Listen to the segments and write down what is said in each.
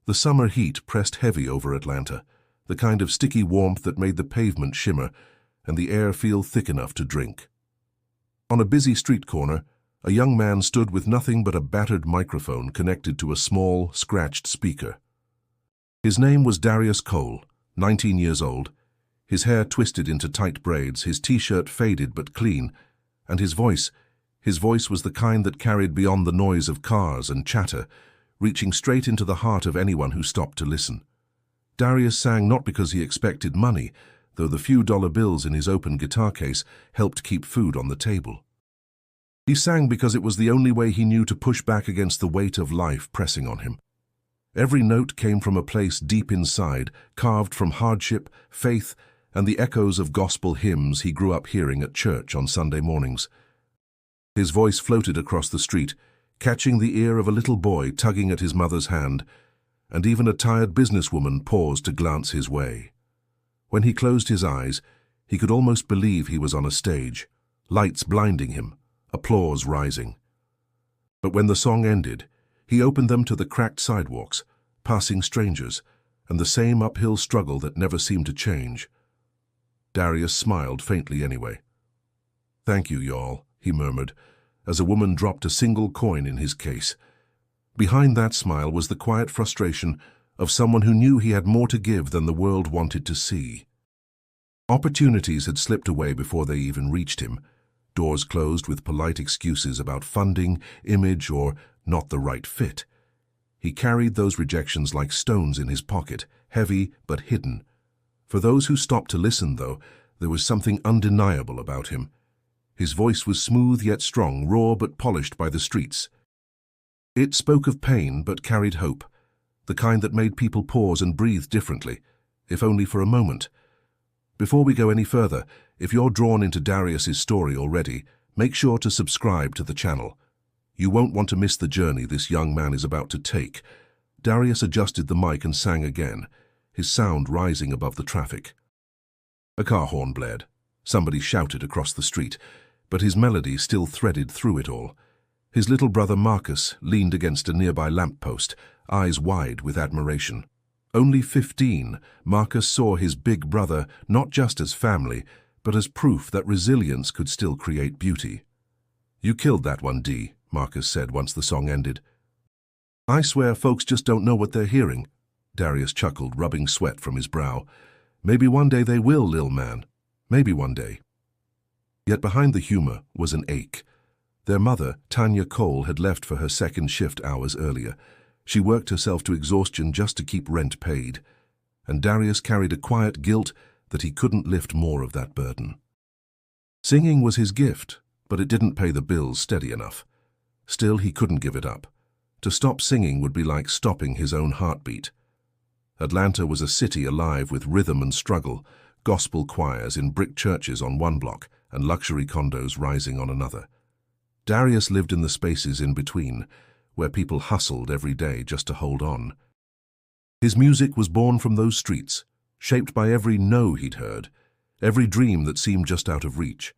The summer heat pressed heavy over Atlanta, the kind of sticky warmth that made the pavement shimmer and the air feel thick enough to drink. On a busy street corner, a young man stood with nothing but a battered microphone connected to a small, scratched speaker. His name was Darius Cole, 19 years old, his hair twisted into tight braids, his t-shirt faded but clean, and his voice was the kind that carried beyond the noise of cars and chatter, reaching straight into the heart of anyone who stopped to listen. Darius sang not because he expected money, though the few dollar bills in his open guitar case helped keep food on the table. He sang because it was the only way he knew to push back against the weight of life pressing on him. Every note came from a place deep inside, carved from hardship, faith, and the echoes of gospel hymns he grew up hearing at church on Sunday mornings. His voice floated across the street, catching the ear of a little boy tugging at his mother's hand, and even a tired businesswoman paused to glance his way. When he closed his eyes, he could almost believe he was on a stage, lights blinding him, applause rising. But when the song ended, he opened them to the cracked sidewalks, passing strangers, and the same uphill struggle that never seemed to change. Darius smiled faintly anyway. "Thank you, y'all," he murmured, as a woman dropped a single coin in his case. Behind that smile was the quiet frustration of someone who knew he had more to give than the world wanted to see. Opportunities had slipped away before they even reached him, doors closed with polite excuses about funding, image, or not the right fit. He carried those rejections like stones in his pocket, heavy but hidden. For those who stopped to listen, though, there was something undeniable about him. His voice was smooth yet strong, raw but polished by the streets. It spoke of pain but carried hope, the kind that made people pause and breathe differently, if only for a moment. Before we go any further, if you're drawn into Darius's story already, make sure to subscribe to the channel. You won't want to miss the journey this young man is about to take. Darius adjusted the mic and sang again, his sound rising above the traffic. A car horn blared. Somebody shouted across the street, but his melody still threaded through it all. His little brother Marcus leaned against a nearby lamppost, eyes wide with admiration. Only 15, Marcus saw his big brother not just as family, but as proof that resilience could still create beauty. "You killed that one, D," Marcus said once the song ended. "I swear folks just don't know what they're hearing," Darius chuckled, rubbing sweat from his brow. "Maybe one day they will, lil man. Maybe one day." Yet behind the humor was an ache. Their mother, Tanya Cole, had left for her second shift hours earlier. She worked herself to exhaustion just to keep rent paid, and Darius carried a quiet guilt that he couldn't lift more of that burden. Singing was his gift, but it didn't pay the bills steady enough. Still, he couldn't give it up. To stop singing would be like stopping his own heartbeat. Atlanta was a city alive with rhythm and struggle, gospel choirs in brick churches on one block and luxury condos rising on another. Darius lived in the spaces in between, where people hustled every day just to hold on. His music was born from those streets, shaped by every no he'd heard, every dream that seemed just out of reach.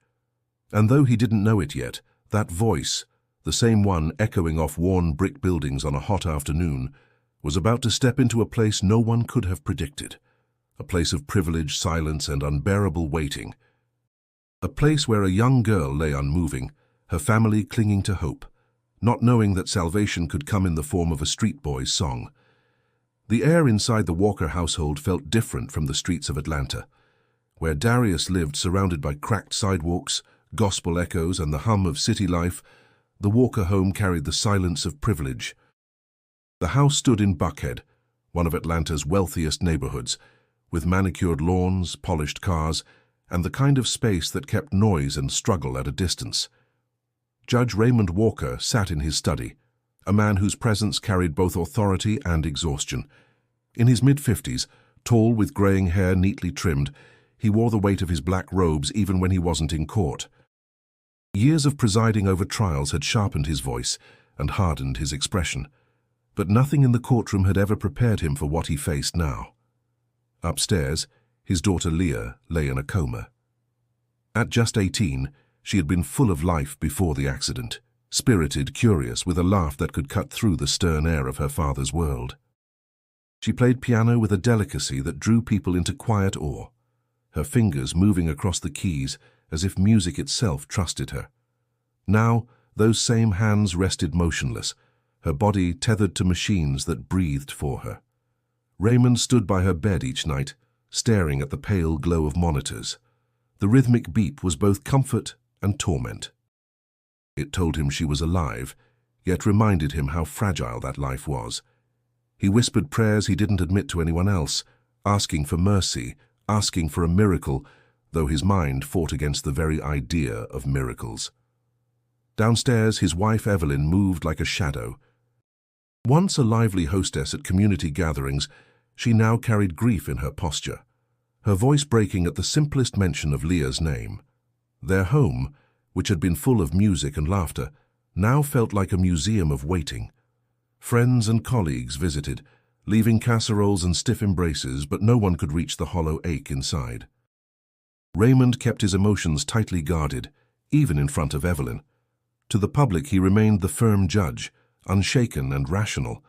And though he didn't know it yet, that voice, the same one echoing off worn brick buildings on a hot afternoon, was about to step into a place no one could have predicted, a place of privilege, silence, and unbearable waiting. A place where a young girl lay unmoving, her family clinging to hope, not knowing that salvation could come in the form of a street boy's song. The air inside the Walker household felt different from the streets of Atlanta, where Darius lived surrounded by cracked sidewalks, gospel echoes, and the hum of city life. The Walker home carried the silence of privilege. The house stood in Buckhead, one of Atlanta's wealthiest neighborhoods, with manicured lawns, polished cars, and the kind of space that kept noise and struggle at a distance. Judge Raymond Walker sat in his study, a man whose presence carried both authority and exhaustion. In his mid-50s, tall with graying hair neatly trimmed, he wore the weight of his black robes even when he wasn't in court. Years of presiding over trials had sharpened his voice and hardened his expression, but nothing in the courtroom had ever prepared him for what he faced now. Upstairs, his daughter Leah lay in a coma. At just 18, she had been full of life before the accident, spirited, curious, with a laugh that could cut through the stern air of her father's world. She played piano with a delicacy that drew people into quiet awe, her fingers moving across the keys as if music itself trusted her. Now, those same hands rested motionless, her body tethered to machines that breathed for her. Raymond stood by her bed each night, staring at the pale glow of monitors. The rhythmic beep was both comfort and torment. It told him she was alive, yet reminded him how fragile that life was. He whispered prayers he didn't admit to anyone else, asking for mercy, asking for a miracle, though his mind fought against the very idea of miracles. Downstairs, his wife Evelyn moved like a shadow. Once a lively hostess at community gatherings, she now carried grief in her posture, her voice breaking at the simplest mention of Leah's name. Their home, which had been full of music and laughter, now felt like a museum of waiting. Friends and colleagues visited, leaving casseroles and stiff embraces, but no one could reach the hollow ache inside. Raymond kept his emotions tightly guarded, even in front of Evelyn. To the public he remained the firm judge, unshaken and rational,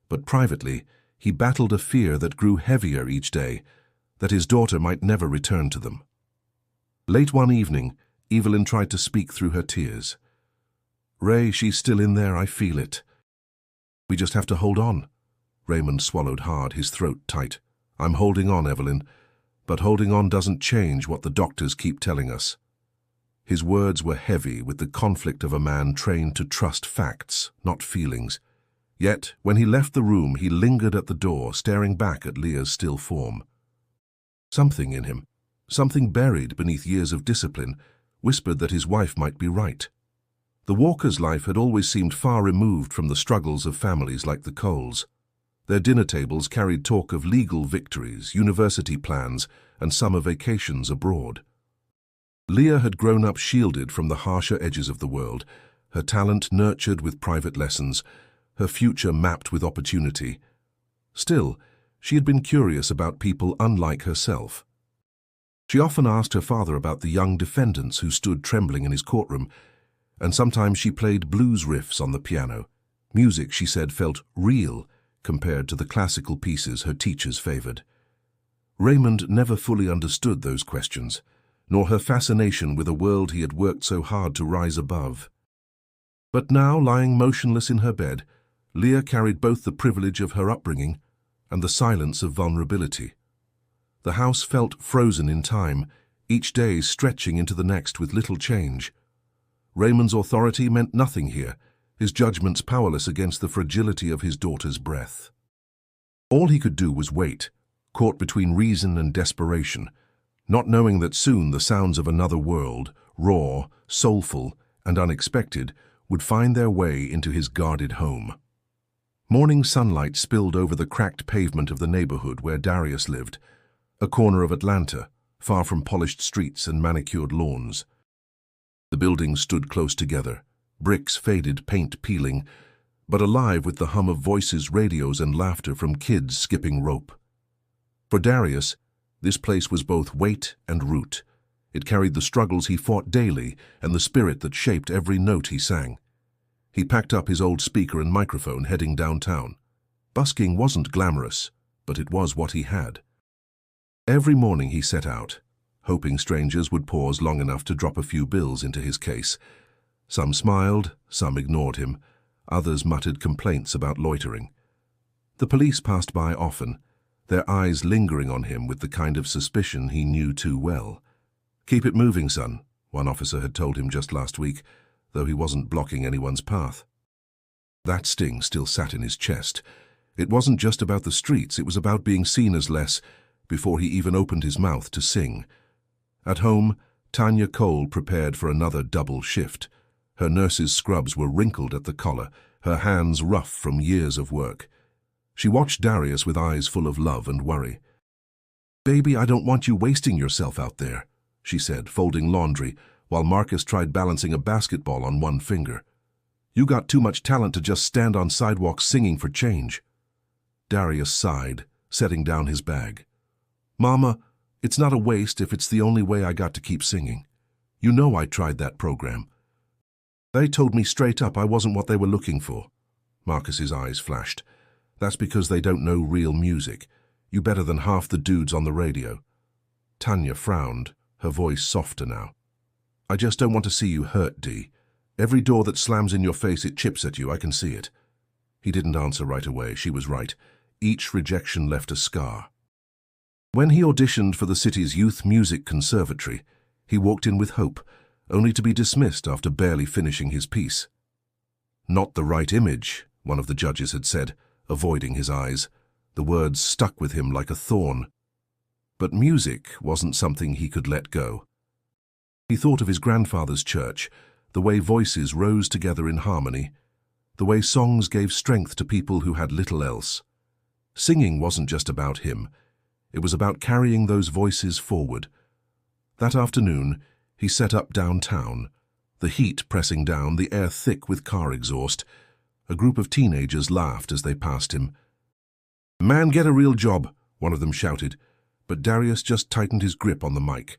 but privately he battled a fear that grew heavier each day, that his daughter might never return to them. Late one evening, Evelyn tried to speak through her tears. "Ray, she's still in there, I feel it. We just have to hold on." Raymond swallowed hard, his throat tight. "I'm holding on, Evelyn, but holding on doesn't change what the doctors keep telling us." His words were heavy with the conflict of a man trained to trust facts, not feelings. Yet, when he left the room, he lingered at the door, staring back at Leah's still form. Something in him, something buried beneath years of discipline, whispered that his wife might be right. The Walkers' life had always seemed far removed from the struggles of families like the Coles. Their dinner tables carried talk of legal victories, university plans, and summer vacations abroad. Leah had grown up shielded from the harsher edges of the world, her talent nurtured with private lessons, her future mapped with opportunity. Still, she had been curious about people unlike herself. She often asked her father about the young defendants who stood trembling in his courtroom, and sometimes she played blues riffs on the piano. Music, she said, felt real compared to the classical pieces her teachers favored. Raymond never fully understood those questions, nor her fascination with a world he had worked so hard to rise above. But now, lying motionless in her bed, Leah carried both the privilege of her upbringing and the silence of vulnerability. The house felt frozen in time, each day stretching into the next with little change. Raymond's authority meant nothing here, his judgments powerless against the fragility of his daughter's breath. All he could do was wait, caught between reason and desperation, not knowing that soon the sounds of another world, raw, soulful, and unexpected, would find their way into his guarded home. Morning sunlight spilled over the cracked pavement of the neighborhood where Darius lived, a corner of Atlanta, far from polished streets and manicured lawns. The buildings stood close together, bricks faded, paint peeling, but alive with the hum of voices, radios, and laughter from kids skipping rope. For Darius, this place was both weight and root. It carried the struggles he fought daily and the spirit that shaped every note he sang. He packed up his old speaker and microphone, heading downtown. Busking wasn't glamorous, but it was what he had. Every morning he set out, hoping strangers would pause long enough to drop a few bills into his case. Some smiled, some ignored him, others muttered complaints about loitering. The police passed by often, their eyes lingering on him with the kind of suspicion he knew too well. "Keep it moving, son," one officer had told him just last week, though he wasn't blocking anyone's path. That sting still sat in his chest. It wasn't just about the streets, it was about being seen as less before he even opened his mouth to sing. At home, Tanya Cole prepared for another double shift. Her nurse's scrubs were wrinkled at the collar, her hands rough from years of work. She watched Darius with eyes full of love and worry. "Baby, I don't want you wasting yourself out there," she said, folding laundry, while Marcus tried balancing a basketball on one finger. "You got too much talent to just stand on sidewalks singing for change." Darius sighed, setting down his bag. "Mama, it's not a waste if it's the only way I got to keep singing. You know I tried that program. They told me straight up I wasn't what they were looking for." Marcus's eyes flashed. That's because they don't know real music. You better than half the dudes on the radio. Tanya frowned, her voice softer now. I just don't want to see you hurt, Dee. Every door that slams in your face, it chips at you, I can see it. He didn't answer right away. She was right. Each rejection left a scar. When he auditioned for the city's Youth Music Conservatory, he walked in with hope, only to be dismissed after barely finishing his piece. Not the right image, one of the judges had said, avoiding his eyes. The words stuck with him like a thorn. But music wasn't something he could let go. He thought of his grandfather's church, the way voices rose together in harmony, the way songs gave strength to people who had little else. Singing wasn't just about him. It was about carrying those voices forward. That afternoon, he set up downtown, the heat pressing down, the air thick with car exhaust. A group of teenagers laughed as they passed him. "Man, get a real job," one of them shouted, but Darius just tightened his grip on the mic.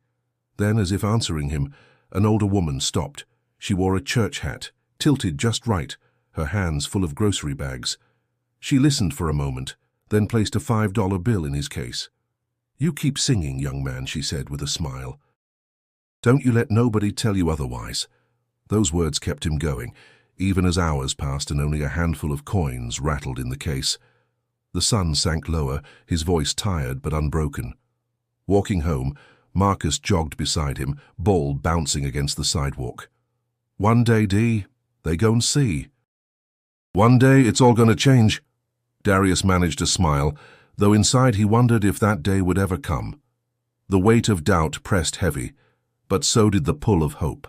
Then, as if answering him, an older woman stopped. She wore a church hat, tilted just right, her hands full of grocery bags. She listened for a moment, then placed a $5 bill in his case. "You keep singing, young man," she said with a smile. "Don't you let nobody tell you otherwise." Those words kept him going, even as hours passed and only a handful of coins rattled in the case. The sun sank lower, his voice tired but unbroken. Walking home, Marcus jogged beside him, ball bouncing against the sidewalk. "One day, Dee, they gon' see. One day it's all gonna change." Darius managed a smile, though inside he wondered if that day would ever come. The weight of doubt pressed heavy, but so did the pull of hope.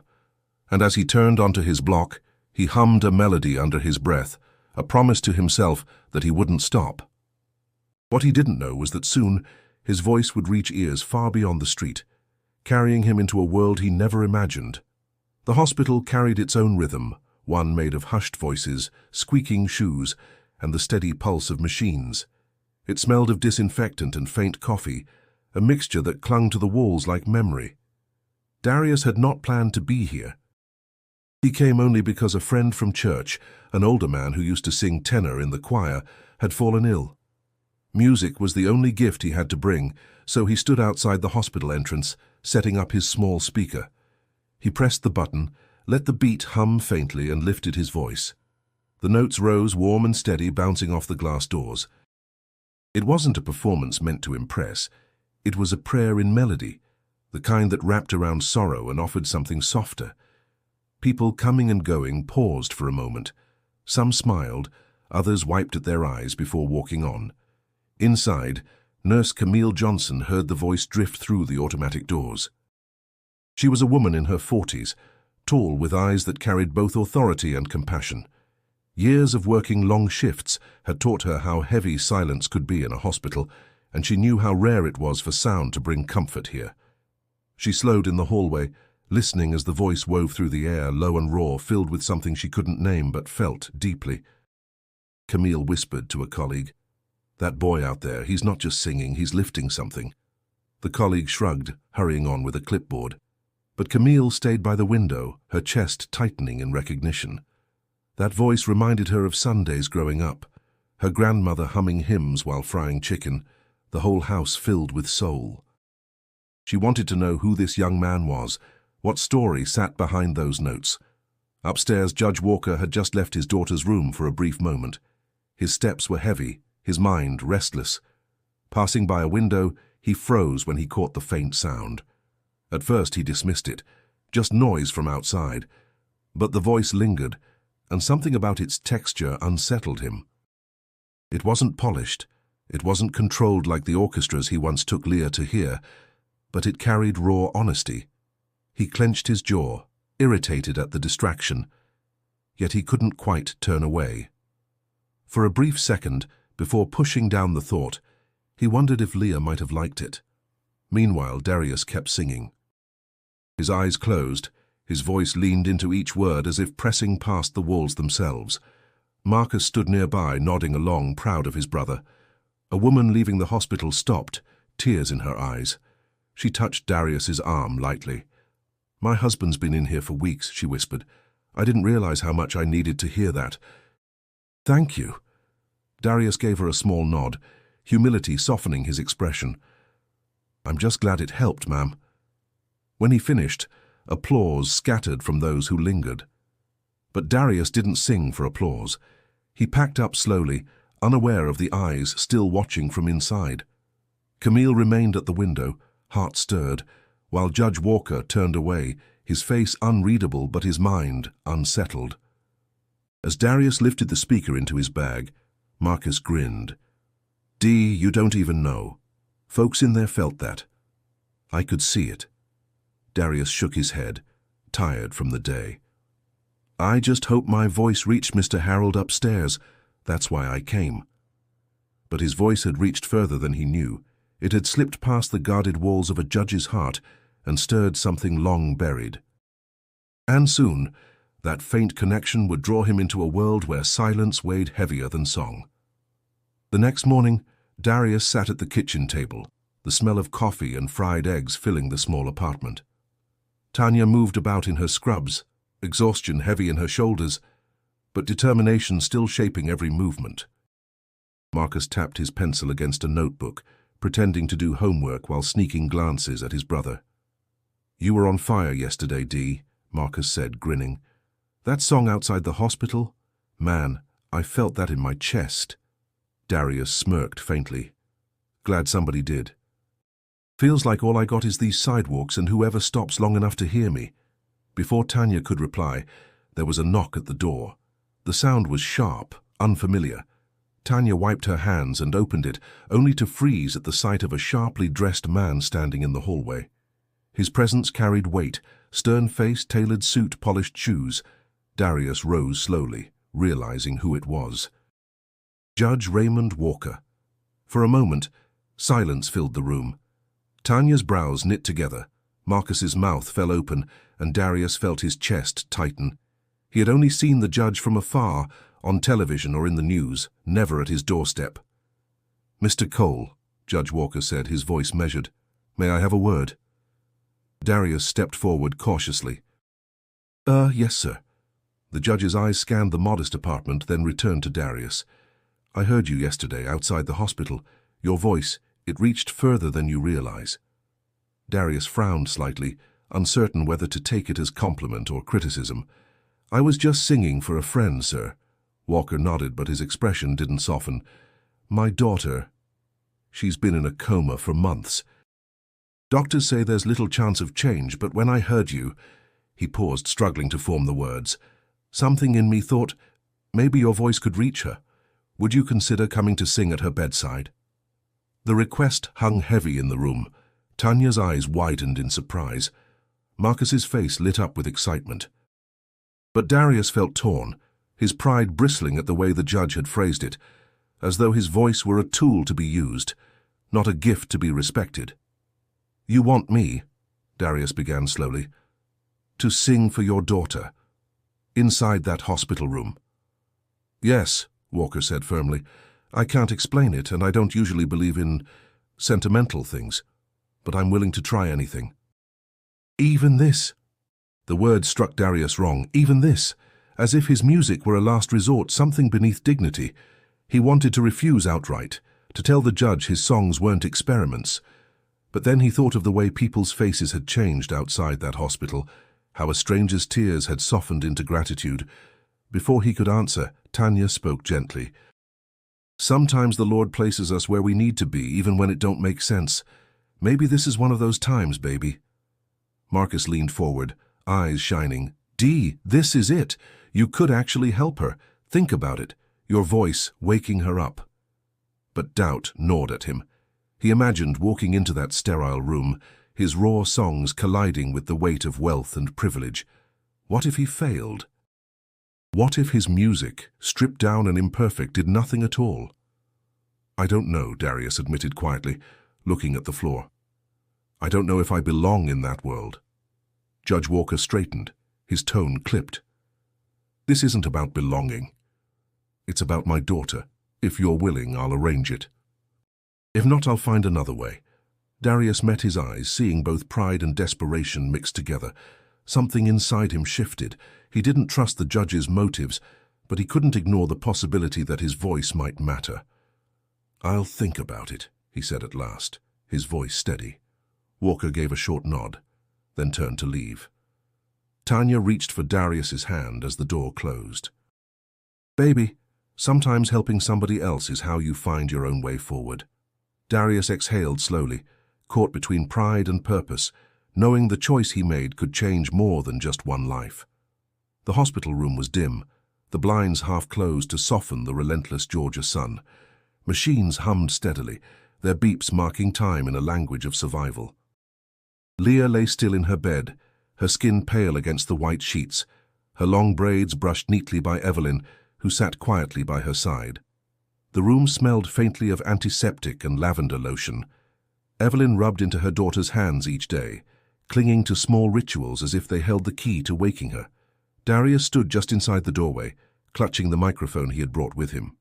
And as he turned onto his block, he hummed a melody under his breath, a promise to himself that he wouldn't stop. What he didn't know was that soon his voice would reach ears far beyond the street, carrying him into a world he never imagined. The hospital carried its own rhythm, one made of hushed voices, squeaking shoes, and the steady pulse of machines. It smelled of disinfectant and faint coffee, a mixture that clung to the walls like memory. Darius had not planned to be here. He came only because a friend from church, an older man who used to sing tenor in the choir, had fallen ill. Music was the only gift he had to bring, so he stood outside the hospital entrance, setting up his small speaker. He pressed the button, let the beat hum faintly, and lifted his voice. The notes rose warm and steady, bouncing off the glass doors. It wasn't a performance meant to impress. It was a prayer in melody, the kind that wrapped around sorrow and offered something softer. People coming and going paused for a moment. Some smiled, others wiped at their eyes before walking on. Inside, Nurse Camille Johnson heard the voice drift through the automatic doors. She was a woman in her 40s, tall with eyes that carried both authority and compassion. Years of working long shifts had taught her how heavy silence could be in a hospital, and she knew how rare it was for sound to bring comfort here. She slowed in the hallway, listening as the voice wove through the air, low and raw, filled with something she couldn't name but felt deeply. Camille whispered to a colleague, "That boy out there, he's not just singing, he's lifting something." The colleague shrugged, hurrying on with a clipboard. But Camille stayed by the window, her chest tightening in recognition. That voice reminded her of Sundays growing up, her grandmother humming hymns while frying chicken, the whole house filled with soul. She wanted to know who this young man was, what story sat behind those notes. Upstairs, Judge Walker had just left his daughter's room for a brief moment. His steps were heavy, his mind restless. Passing by a window, he froze when he caught the faint sound. At first he dismissed it, just noise from outside. But the voice lingered, and something about its texture unsettled him. It wasn't polished, it wasn't controlled like the orchestras he once took Leah to hear, but it carried raw honesty. He clenched his jaw, irritated at the distraction, yet he couldn't quite turn away. For a brief second, before pushing down the thought, he wondered if Leah might have liked it. Meanwhile, Darius kept singing. His eyes closed, his voice leaned into each word as if pressing past the walls themselves. Marcus stood nearby, nodding along, proud of his brother. A woman leaving the hospital stopped, tears in her eyes. She touched Darius's arm lightly. "My husband's been in here for weeks," she whispered. "I didn't realize how much I needed to hear that." "Thank you." Darius gave her a small nod, humility softening his expression. "I'm just glad it helped, ma'am." When he finished, applause scattered from those who lingered. But Darius didn't sing for applause. He packed up slowly, unaware of the eyes still watching from inside. Camille remained at the window, heart stirred, while Judge Walker turned away, his face unreadable but his mind unsettled. As Darius lifted the speaker into his bag, Marcus grinned. "Dee, you don't even know. Folks in there felt that. I could see it." Darius shook his head, tired from the day. "I just hope my voice reached Mr. Harold upstairs. That's why I came." But his voice had reached further than he knew. It had slipped past the guarded walls of a judge's heart and stirred something long buried. And soon, that faint connection would draw him into a world where silence weighed heavier than song. The next morning, Darius sat at the kitchen table, the smell of coffee and fried eggs filling the small apartment. Tanya moved about in her scrubs, exhaustion heavy in her shoulders, but determination still shaping every movement. Marcus tapped his pencil against a notebook, pretending to do homework while sneaking glances at his brother. "You were on fire yesterday, Dee," Marcus said, grinning. "That song outside the hospital? Man, I felt that in my chest." Darius smirked faintly. "Glad somebody did. Feels like all I got is these sidewalks and whoever stops long enough to hear me." Before Tanya could reply, there was a knock at the door. The sound was sharp, unfamiliar. Tanya wiped her hands and opened it, only to freeze at the sight of a sharply dressed man standing in the hallway. His presence carried weight, stern face, tailored suit, polished shoes. Darius rose slowly, realizing who it was. Judge Raymond Walker. For a moment, silence filled the room. Tanya's brows knit together, Marcus's mouth fell open, and Darius felt his chest tighten. He had only seen the judge from afar, on television or in the news, never at his doorstep. "Mr. Cole," Judge Walker said, his voice measured, "may I have a word?" Darius stepped forward cautiously. Yes, sir." The judge's eyes scanned the modest apartment, then returned to Darius. "I heard you yesterday outside the hospital. Your voice, it reached further than you realize." Darius frowned slightly, uncertain whether to take it as compliment or criticism. "I was just singing for a friend, sir." Walker nodded, but his expression didn't soften. "My daughter, she's been in a coma for months. Doctors say there's little chance of change, but when I heard you—" He paused, struggling to form the words. "Something in me thought, maybe your voice could reach her. Would you consider coming to sing at her bedside?" The request hung heavy in the room. Tanya's eyes widened in surprise. Marcus's face lit up with excitement. But Darius felt torn, his pride bristling at the way the judge had phrased it, as though his voice were a tool to be used, not a gift to be respected. "You want me," Darius began slowly, "to sing for your daughter, inside that hospital room?" "Yes," Walker said firmly. "I can't explain it, and I don't usually believe in sentimental things, but I'm willing to try anything." "Even this?" The word struck Darius wrong. Even this, as if his music were a last resort, something beneath dignity. He wanted to refuse outright, to tell the judge his songs weren't experiments. But then he thought of the way people's faces had changed outside that hospital, how a stranger's tears had softened into gratitude. Before he could answer, Tanya spoke gently. "Sometimes the Lord places us where we need to be, even when it don't make sense. Maybe this is one of those times, baby." Marcus leaned forward, eyes shining. "Dee, this is it. You could actually help her. Think about it. Your voice waking her up." But doubt gnawed at him. He imagined walking into that sterile room, his raw songs colliding with the weight of wealth and privilege. What if he failed? What if his music, stripped down and imperfect, did nothing at all? "I don't know," Darius admitted quietly, looking at the floor. "I don't know if I belong in that world." Judge Walker straightened, his tone clipped. "This isn't about belonging. It's about my daughter. If you're willing, I'll arrange it. If not, I'll find another way." Darius met his eyes, seeing both pride and desperation mixed together. Something inside him shifted. He didn't trust the judge's motives, but he couldn't ignore the possibility that his voice might matter. "I'll think about it," he said at last, his voice steady. Walker gave a short nod, then turned to leave. Tanya reached for Darius's hand as the door closed. "Baby, sometimes helping somebody else is how you find your own way forward." Darius exhaled slowly, caught between pride and purpose, knowing the choice he made could change more than just one life. The hospital room was dim, the blinds half closed to soften the relentless Georgia sun. Machines hummed steadily, their beeps marking time in a language of survival. Leah lay still in her bed, her skin pale against the white sheets, her long braids brushed neatly by Evelyn, who sat quietly by her side. The room smelled faintly of antiseptic and lavender lotion. Evelyn rubbed into her daughter's hands each day, clinging to small rituals as if they held the key to waking her. Darius stood just inside the doorway, clutching the microphone he had brought with him.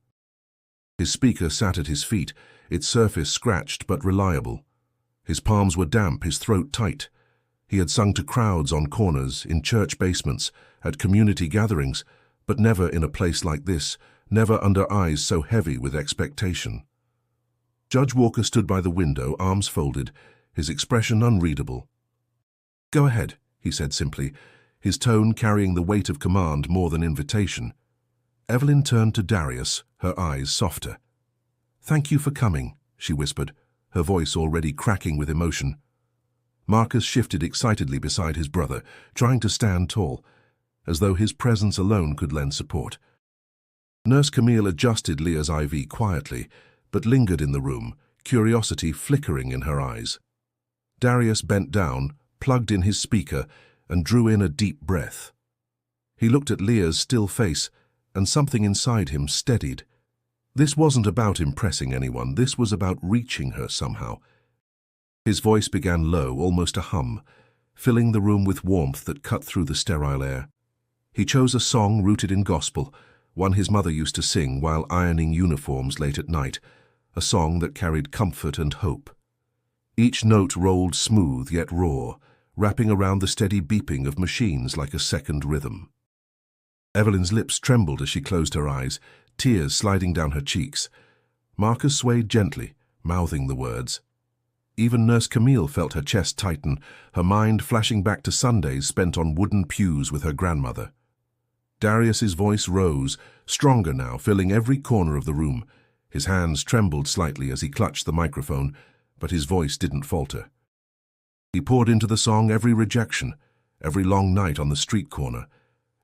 His speaker sat at his feet, its surface scratched but reliable. His palms were damp, his throat tight. He had sung to crowds on corners, in church basements, at community gatherings, but never in a place like this, never under eyes so heavy with expectation. Judge Walker stood by the window, arms folded, his expression unreadable. "Go ahead," he said simply, his tone carrying the weight of command more than invitation. Evelyn turned to Darius, her eyes softer. "Thank you for coming," she whispered, her voice already cracking with emotion. Marcus shifted excitedly beside his brother, trying to stand tall, as though his presence alone could lend support. Nurse Camille adjusted Leah's IV quietly, but lingered in the room, curiosity flickering in her eyes. Darius bent down, plugged in his speaker, and drew in a deep breath. He looked at Leah's still face, and something inside him steadied. This wasn't about impressing anyone, this was about reaching her somehow. His voice began low, almost a hum, filling the room with warmth that cut through the sterile air. He chose a song rooted in gospel, one his mother used to sing while ironing uniforms late at night, a song that carried comfort and hope. Each note rolled smooth yet raw, wrapping around the steady beeping of machines like a second rhythm. Evelyn's lips trembled as she closed her eyes, tears sliding down her cheeks. Marcus swayed gently, mouthing the words. Even Nurse Camille felt her chest tighten, her mind flashing back to Sundays spent on wooden pews with her grandmother. Darius's voice rose, stronger now, filling every corner of the room. His hands trembled slightly as he clutched the microphone, but his voice didn't falter. He poured into the song every rejection, every long night on the street corner,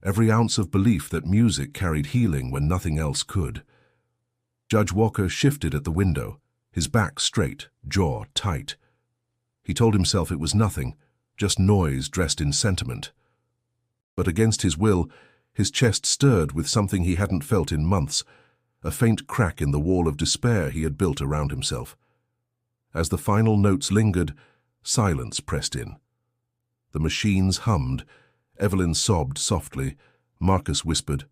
every ounce of belief that music carried healing when nothing else could. Judge Walker shifted at the window, his back straight, jaw tight. He told himself it was nothing, just noise dressed in sentiment. But against his will, his chest stirred with something he hadn't felt in months, a faint crack in the wall of despair he had built around himself. As the final notes lingered, silence pressed in. The machines hummed. Evelyn sobbed softly. Marcus whispered,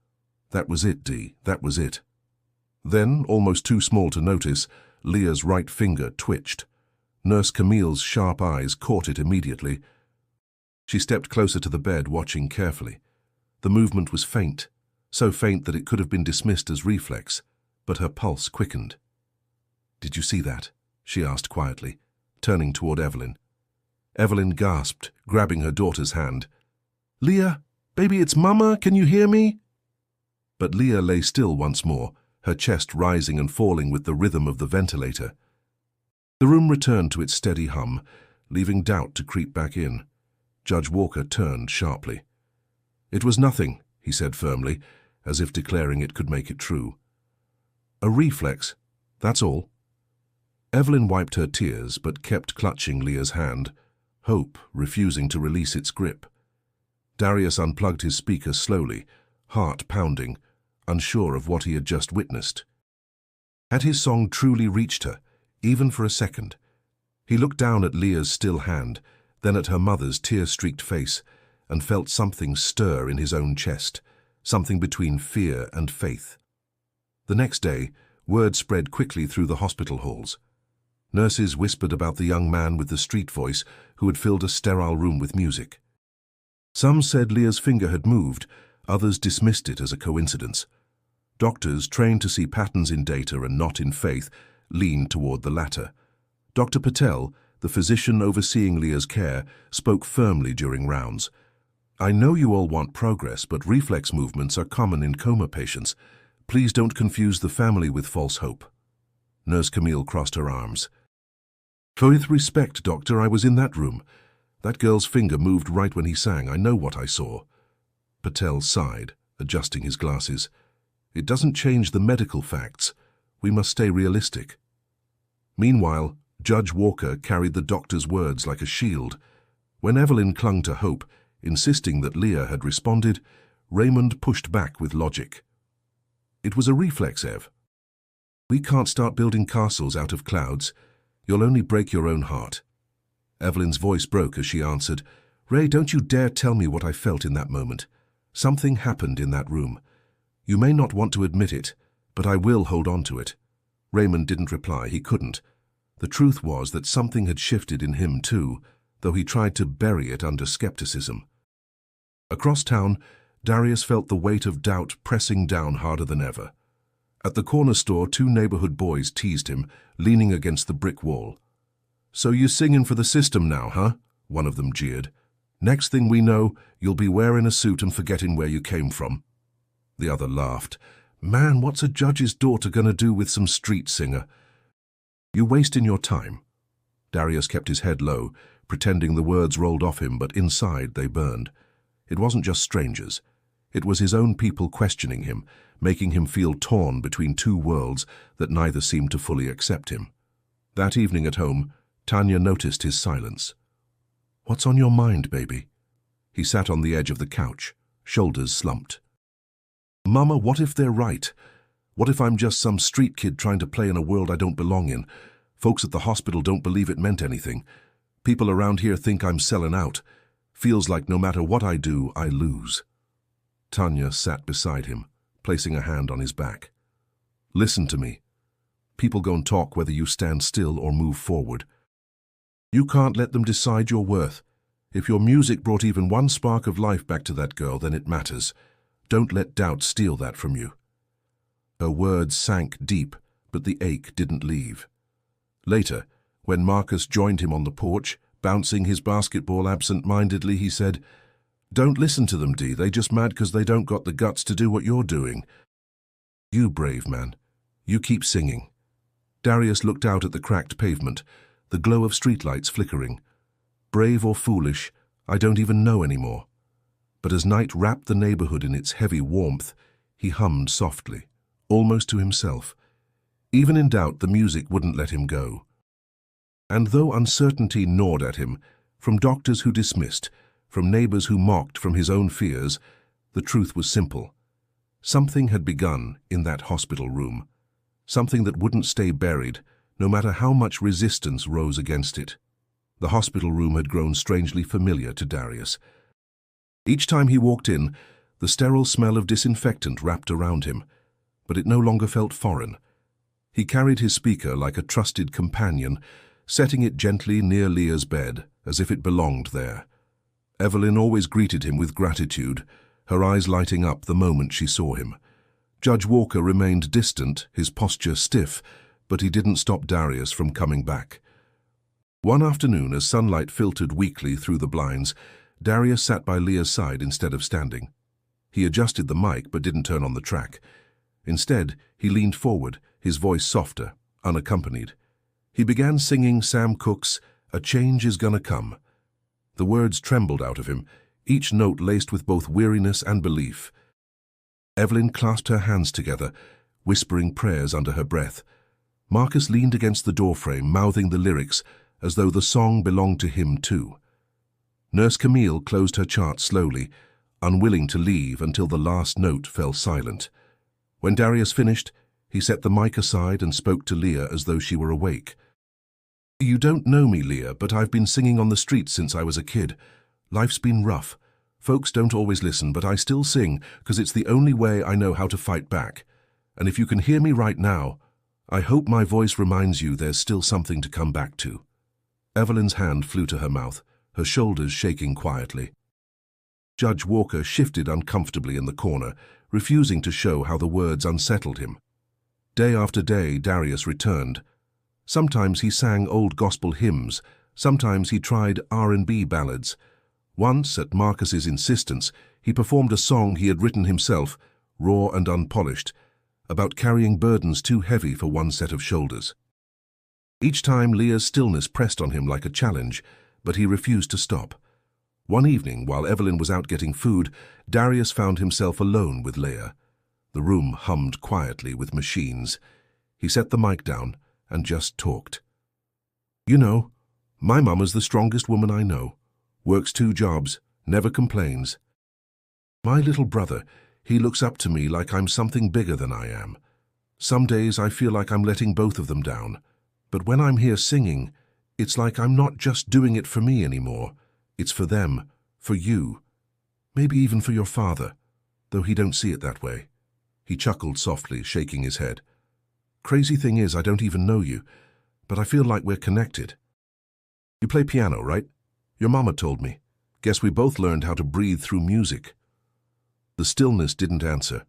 "That was it, Dee, that was it." Then, almost too small to notice, Leah's right finger twitched. Nurse Camille's sharp eyes caught it immediately. She stepped closer to the bed, watching carefully. The movement was faint, so faint that it could have been dismissed as reflex, but her pulse quickened. "Did you see that?" she asked quietly, turning toward Evelyn. Evelyn gasped, grabbing her daughter's hand. "Leah, baby, it's Mama, can you hear me?" But Leah lay still once more, her chest rising and falling with the rhythm of the ventilator. The room returned to its steady hum, leaving doubt to creep back in. Judge Walker turned sharply. "It was nothing," he said firmly, as if declaring it could make it true. "A reflex, that's all." Evelyn wiped her tears but kept clutching Leah's hand, hope refusing to release its grip. Darius unplugged his speaker slowly, heart pounding, unsure of what he had just witnessed. Had his song truly reached her, even for a second? He looked down at Leah's still hand, then at her mother's tear-streaked face, and felt something stir in his own chest, something between fear and faith. The next day, word spread quickly through the hospital halls. Nurses whispered about the young man with the street voice who had filled a sterile room with music. Some said Leah's finger had moved, others dismissed it as a coincidence. Doctors, trained to see patterns in data and not in faith, leaned toward the latter. Dr. Patel, the physician overseeing Leah's care, spoke firmly during rounds. "I know you all want progress, but reflex movements are common in coma patients. Please don't confuse the family with false hope." Nurse Camille crossed her arms. "With respect, doctor, I was in that room. That girl's finger moved right when he sang. I know what I saw." Patel sighed, adjusting his glasses. "It doesn't change the medical facts. We must stay realistic." Meanwhile, Judge Walker carried the doctor's words like a shield. When Evelyn clung to hope, insisting that Leah had responded, Raymond pushed back with logic. "It was a reflex, Ev. We can't start building castles out of clouds. You'll only break your own heart." Evelyn's voice broke as she answered, "Ray, don't you dare tell me what I felt in that moment. Something happened in that room. You may not want to admit it, but I will hold on to it." Raymond didn't reply. He couldn't. The truth was that something had shifted in him too, though he tried to bury it under skepticism. Across town, Darius felt the weight of doubt pressing down harder than ever. At the corner store, two neighborhood boys teased him, leaning against the brick wall. "So you singing for the system now, huh?" one of them jeered. "Next thing we know, you'll be wearing a suit and forgetting where you came from." The other laughed. "Man, what's a judge's daughter gonna do with some street singer?" "You wasting your time." Darius kept his head low, pretending the words rolled off him, but inside they burned. It wasn't just strangers. It was his own people questioning him, making him feel torn between two worlds that neither seemed to fully accept him. That evening at home, Tanya noticed his silence. "What's on your mind, baby?" He sat on the edge of the couch, shoulders slumped. "Mama, what if they're right? What if I'm just some street kid trying to play in a world I don't belong in? Folks at the hospital don't believe it meant anything. People around here think I'm selling out. Feels like no matter what I do, I lose." Tanya sat beside him, placing a hand on his back. "Listen to me. People gon' talk whether you stand still or move forward. You can't let them decide your worth. If your music brought even one spark of life back to that girl, then it matters. Don't let doubt steal that from you." Her words sank deep, but the ache didn't leave. Later, when Marcus joined him on the porch, bouncing his basketball absent-mindedly, he said, "Don't listen to them, D. They just mad because they don't got the guts to do what you're doing. You brave man. You keep singing." Darius looked out at the cracked pavement, the glow of streetlights flickering. Brave or foolish, I don't even know anymore. But as night wrapped the neighborhood in its heavy warmth, he hummed softly, almost to himself. Even in doubt, the music wouldn't let him go. And though uncertainty gnawed at him, from doctors who dismissed, from neighbors who mocked from his own fears, the truth was simple. Something had begun in that hospital room, something that wouldn't stay buried, no matter how much resistance rose against it. The hospital room had grown strangely familiar to Darius. Each time he walked in, the sterile smell of disinfectant wrapped around him, but it no longer felt foreign. He carried his speaker like a trusted companion, setting it gently near Leah's bed, as if it belonged there. Evelyn always greeted him with gratitude, her eyes lighting up the moment she saw him. Judge Walker remained distant, his posture stiff, but he didn't stop Darius from coming back. One afternoon, as sunlight filtered weakly through the blinds, Darius sat by Leah's side instead of standing. He adjusted the mic but didn't turn on the track. Instead, he leaned forward, his voice softer, unaccompanied. He began singing Sam Cooke's "A Change Is Gonna Come." The words trembled out of him, each note laced with both weariness and belief. Evelyn clasped her hands together, whispering prayers under her breath. Marcus leaned against the doorframe, mouthing the lyrics as though the song belonged to him too. Nurse Camille closed her chart slowly, unwilling to leave until the last note fell silent. When Darius finished, he set the mic aside and spoke to Leah as though she were awake. "You don't know me, Leah, but I've been singing on the streets since I was a kid. Life's been rough. Folks don't always listen, but I still sing because it's the only way I know how to fight back. And if you can hear me right now, I hope my voice reminds you there's still something to come back to." Evelyn's hand flew to her mouth, her shoulders shaking quietly. Judge Walker shifted uncomfortably in the corner, refusing to show how the words unsettled him. Day after day, Darius returned. Sometimes he sang old gospel hymns, sometimes he tried R&B ballads. Once, at Marcus's insistence, he performed a song he had written himself, raw and unpolished, about carrying burdens too heavy for one set of shoulders. Each time Leah's stillness pressed on him like a challenge, but he refused to stop. One evening, while Evelyn was out getting food, Darius found himself alone with Leah. The room hummed quietly with machines. He set the mic down and just talked. "You know, my mama's the strongest woman I know. Works 2 jobs, never complains. My little brother, he looks up to me like I'm something bigger than I am. Some days I feel like I'm letting both of them down. But when I'm here singing, it's like I'm not just doing it for me anymore. It's for them, for you. Maybe even for your father, though he don't see it that way." He chuckled softly, shaking his head. "Crazy thing is, I don't even know you, but I feel like we're connected. You play piano, right? Your mama told me. Guess we both learned how to breathe through music." The stillness didn't answer,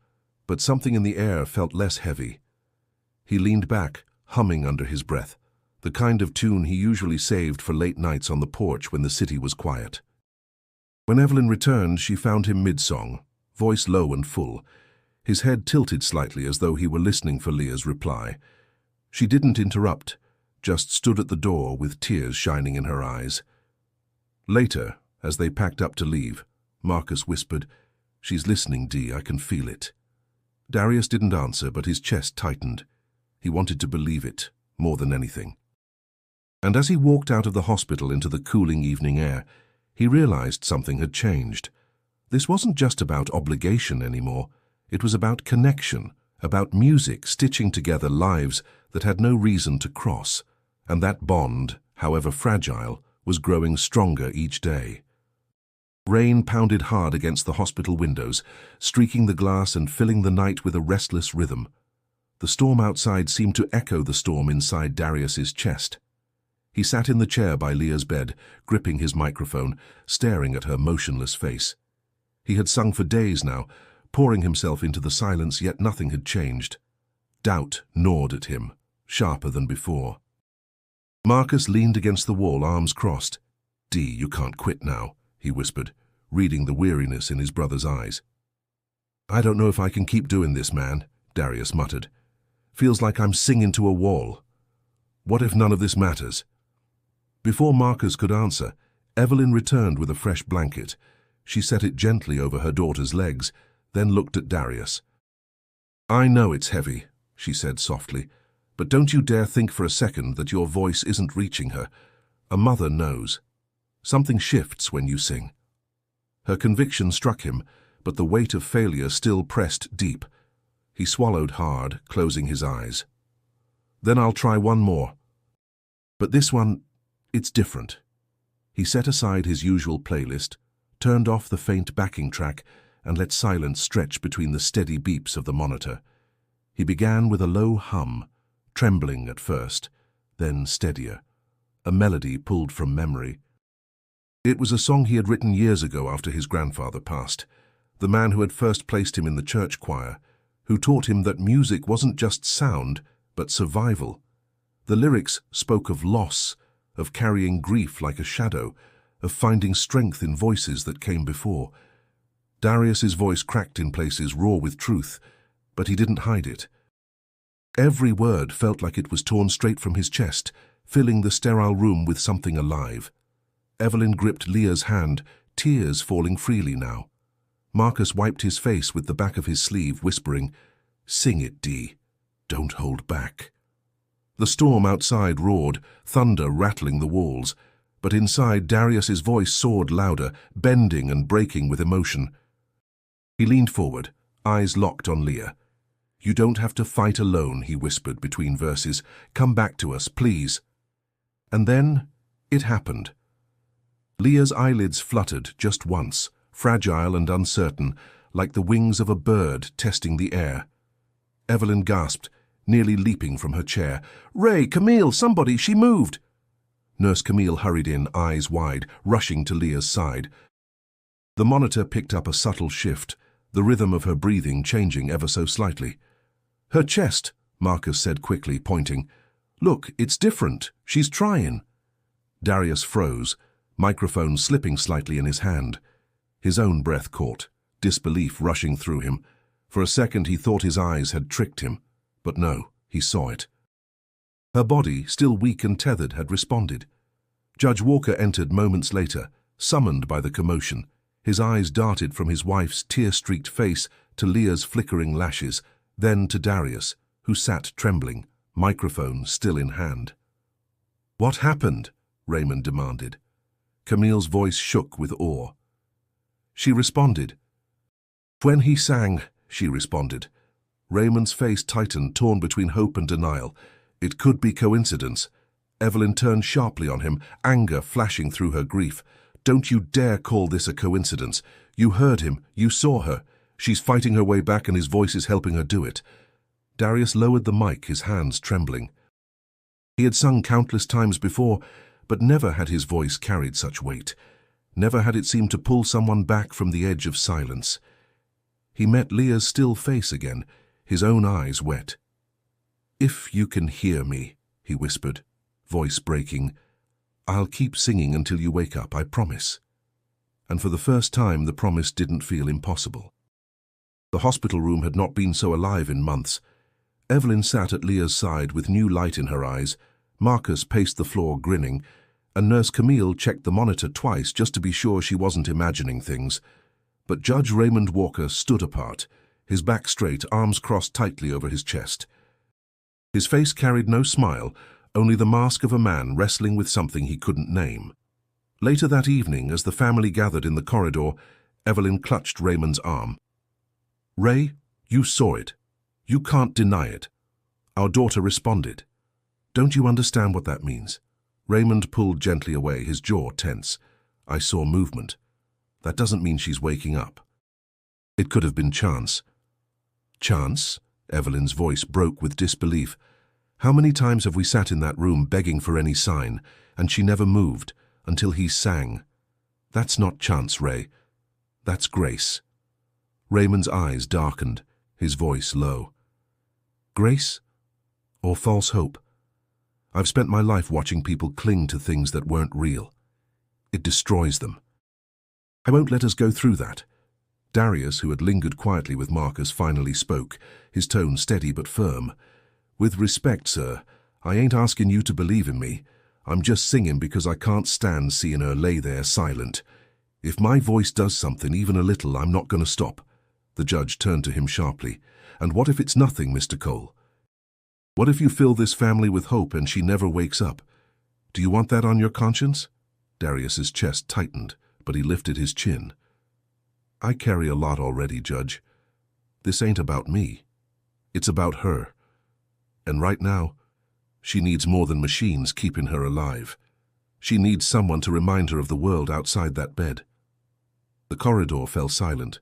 but something in the air felt less heavy. He leaned back, humming under his breath, the kind of tune he usually saved for late nights on the porch when the city was quiet. When Evelyn returned, she found him mid-song, voice low and full, his head tilted slightly as though he were listening for Leah's reply. She didn't interrupt, just stood at the door with tears shining in her eyes. Later, as they packed up to leave, Marcus whispered, "She's listening, Dee, I can feel it." Darius didn't answer, but his chest tightened. He wanted to believe it, more than anything. And as he walked out of the hospital into the cooling evening air, he realized something had changed. This wasn't just about obligation anymore. It was about connection, about music stitching together lives that had no reason to cross. And that bond, however fragile, was growing stronger each day. Rain pounded hard against the hospital windows, streaking the glass and filling the night with a restless rhythm. The storm outside seemed to echo the storm inside Darius's chest. He sat in the chair by Leah's bed, gripping his microphone, staring at her motionless face. He had sung for days now, pouring himself into the silence, yet nothing had changed. Doubt gnawed at him, sharper than before. Marcus leaned against the wall, arms crossed. "Dee, you can't quit now," he whispered, reading the weariness in his brother's eyes. "I don't know if I can keep doing this, man," Darius muttered. "Feels like I'm singing to a wall. What if none of this matters?" Before Marcus could answer, Evelyn returned with a fresh blanket. She set it gently over her daughter's legs, then looked at Darius. "I know it's heavy," she said softly, "but don't you dare think for a second that your voice isn't reaching her. A mother knows. Something shifts when you sing." Her conviction struck him, but the weight of failure still pressed deep. He swallowed hard, closing his eyes. "Then I'll try one more. But this one, it's different." He set aside his usual playlist, turned off the faint backing track, and let silence stretch between the steady beeps of the monitor. He began with a low hum, trembling at first, then steadier, a melody pulled from memory. It was a song he had written years ago after his grandfather passed, the man who had first placed him in the church choir, who taught him that music wasn't just sound, but survival. The lyrics spoke of loss, of carrying grief like a shadow, of finding strength in voices that came before. Darius's voice cracked in places, raw with truth, but he didn't hide it. Every word felt like it was torn straight from his chest, filling the sterile room with something alive. Evelyn gripped Leah's hand, tears falling freely now. Marcus wiped his face with the back of his sleeve, whispering, "Sing it, Dee. Don't hold back." The storm outside roared, thunder rattling the walls, but inside Darius's voice soared louder, bending and breaking with emotion. He leaned forward, eyes locked on Leah. "You don't have to fight alone," he whispered between verses. "Come back to us, please." And then it happened. Leah's eyelids fluttered just once, fragile and uncertain, like the wings of a bird testing the air. Evelyn gasped, nearly leaping from her chair. "Ray, Camille, somebody, she moved!" Nurse Camille hurried in, eyes wide, rushing to Leah's side. The monitor picked up a subtle shift, the rhythm of her breathing changing ever so slightly. "Her chest," Marcus said quickly, pointing. "Look, it's different. She's trying." Darius froze, microphone slipping slightly in his hand. His own breath caught, disbelief rushing through him. For a second he thought his eyes had tricked him, but no, he saw it. Her body, still weak and tethered, had responded. Judge Walker entered moments later, summoned by the commotion. His eyes darted from his wife's tear-streaked face to Leah's flickering lashes, then to Darius, who sat trembling, microphone still in hand. "What happened?" Raymond demanded. Camille's voice shook with awe. She responded. "When he sang," she responded. Raymond's face tightened, torn between hope and denial. It could be coincidence. Evelyn turned sharply on him, anger flashing through her grief. "Don't you dare call this a coincidence. You heard him, you saw her. She's fighting her way back and his voice is helping her do it." Darius lowered the mic, his hands trembling. He had sung countless times before, but never had his voice carried such weight. Never had it seemed to pull someone back from the edge of silence. He met Leah's still face again, his own eyes wet. "If you can hear me," he whispered, voice breaking, "I'll keep singing until you wake up, I promise." And for the first time the promise didn't feel impossible. The hospital room had not been so alive in months. Evelyn sat at Leah's side with new light in her eyes. Marcus paced the floor grinning, and Nurse Camille checked the monitor twice just to be sure she wasn't imagining things. But Judge Raymond Walker stood apart, his back straight, arms crossed tightly over his chest. His face carried no smile, only the mask of a man wrestling with something he couldn't name. Later that evening, as the family gathered in the corridor, Evelyn clutched Raymond's arm. "Ray, you saw it. You can't deny it. Our daughter responded. Don't you understand what that means?" Raymond pulled gently away, his jaw tense. "I saw movement. That doesn't mean she's waking up. It could have been chance." "Chance?" Evelyn's voice broke with disbelief. "How many times have we sat in that room begging for any sign, and she never moved, until he sang? That's not chance, Ray. That's grace." Raymond's eyes darkened, his voice low. "Grace? Or false hope? I've spent my life watching people cling to things that weren't real. It destroys them. I won't let us go through that." Darius, who had lingered quietly with Marcus, finally spoke, his tone steady but firm. "With respect, sir, I ain't asking you to believe in me. I'm just singing because I can't stand seeing her lay there silent. If my voice does something, even a little, I'm not going to stop." The judge turned to him sharply. "And what if it's nothing, Mr. Cole? What if you fill this family with hope and she never wakes up? Do you want that on your conscience?" Darius's chest tightened, but he lifted his chin. "I carry a lot already, Judge. This ain't about me. It's about her. And right now, she needs more than machines keeping her alive. She needs someone to remind her of the world outside that bed." The corridor fell silent.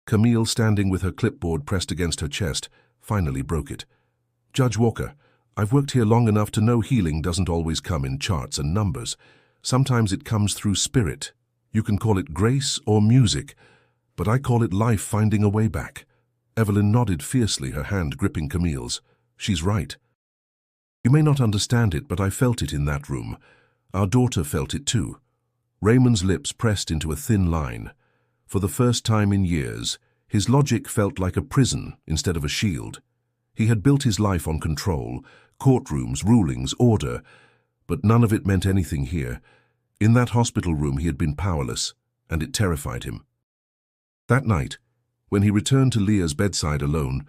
Camille, standing with her clipboard pressed against her chest, finally broke it. "Judge Walker, I've worked here long enough to know healing doesn't always come in charts and numbers. Sometimes it comes through spirit. You can call it grace or music, but I call it life finding a way back." Evelyn nodded fiercely, her hand gripping Camille's. "She's right. You may not understand it, but I felt it in that room. Our daughter felt it too." Raymond's lips pressed into a thin line. For the first time in years, his logic felt like a prison instead of a shield. He had built his life on control, courtrooms, rulings, order, but none of it meant anything here. In that hospital room he had been powerless, and it terrified him. That night, when he returned to Leah's bedside alone,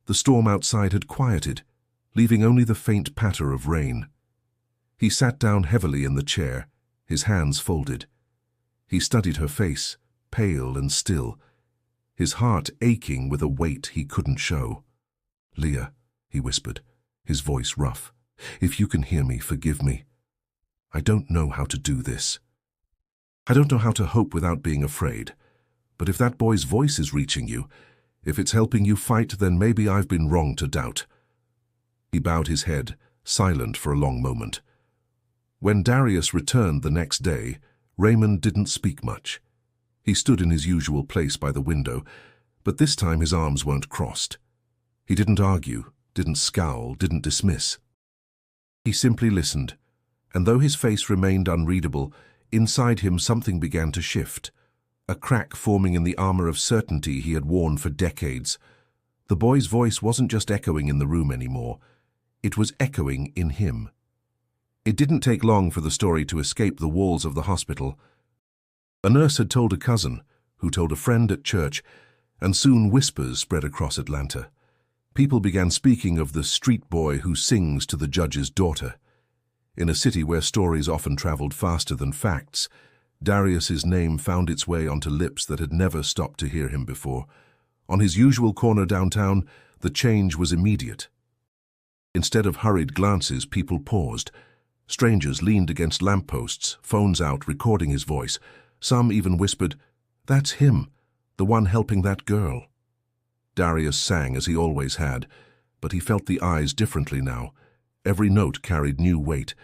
the storm outside had quieted, leaving only the faint patter of rain. He sat down heavily in the chair, his hands folded. He studied her face, pale and still, his heart aching with a weight he couldn't show. "Leah," he whispered, his voice rough, "if you can hear me, forgive me. I don't know how to do this. I don't know how to hope without being afraid. But if that boy's voice is reaching you, if it's helping you fight, then maybe I've been wrong to doubt." He bowed his head, silent for a long moment. When Darius returned the next day, Raymond didn't speak much. He stood in his usual place by the window, but this time his arms weren't crossed. He didn't argue, didn't scowl, didn't dismiss. He simply listened, and though his face remained unreadable, inside him something began to shift, a crack forming in the armor of certainty he had worn for decades. The boy's voice wasn't just echoing in the room anymore, it was echoing in him. It didn't take long for the story to escape the walls of the hospital. A nurse had told a cousin, who told a friend at church, and soon whispers spread across Atlanta. People began speaking of the street boy who sings to the judge's daughter. In a city where stories often traveled faster than facts, Darius's name found its way onto lips that had never stopped to hear him before. On his usual corner downtown, the change was immediate. Instead of hurried glances, people paused. Strangers leaned against lampposts, phones out, recording his voice. Some even whispered, "That's him, the one helping that girl." Darius sang as he always had, but he felt the eyes differently now. Every note carried new weight,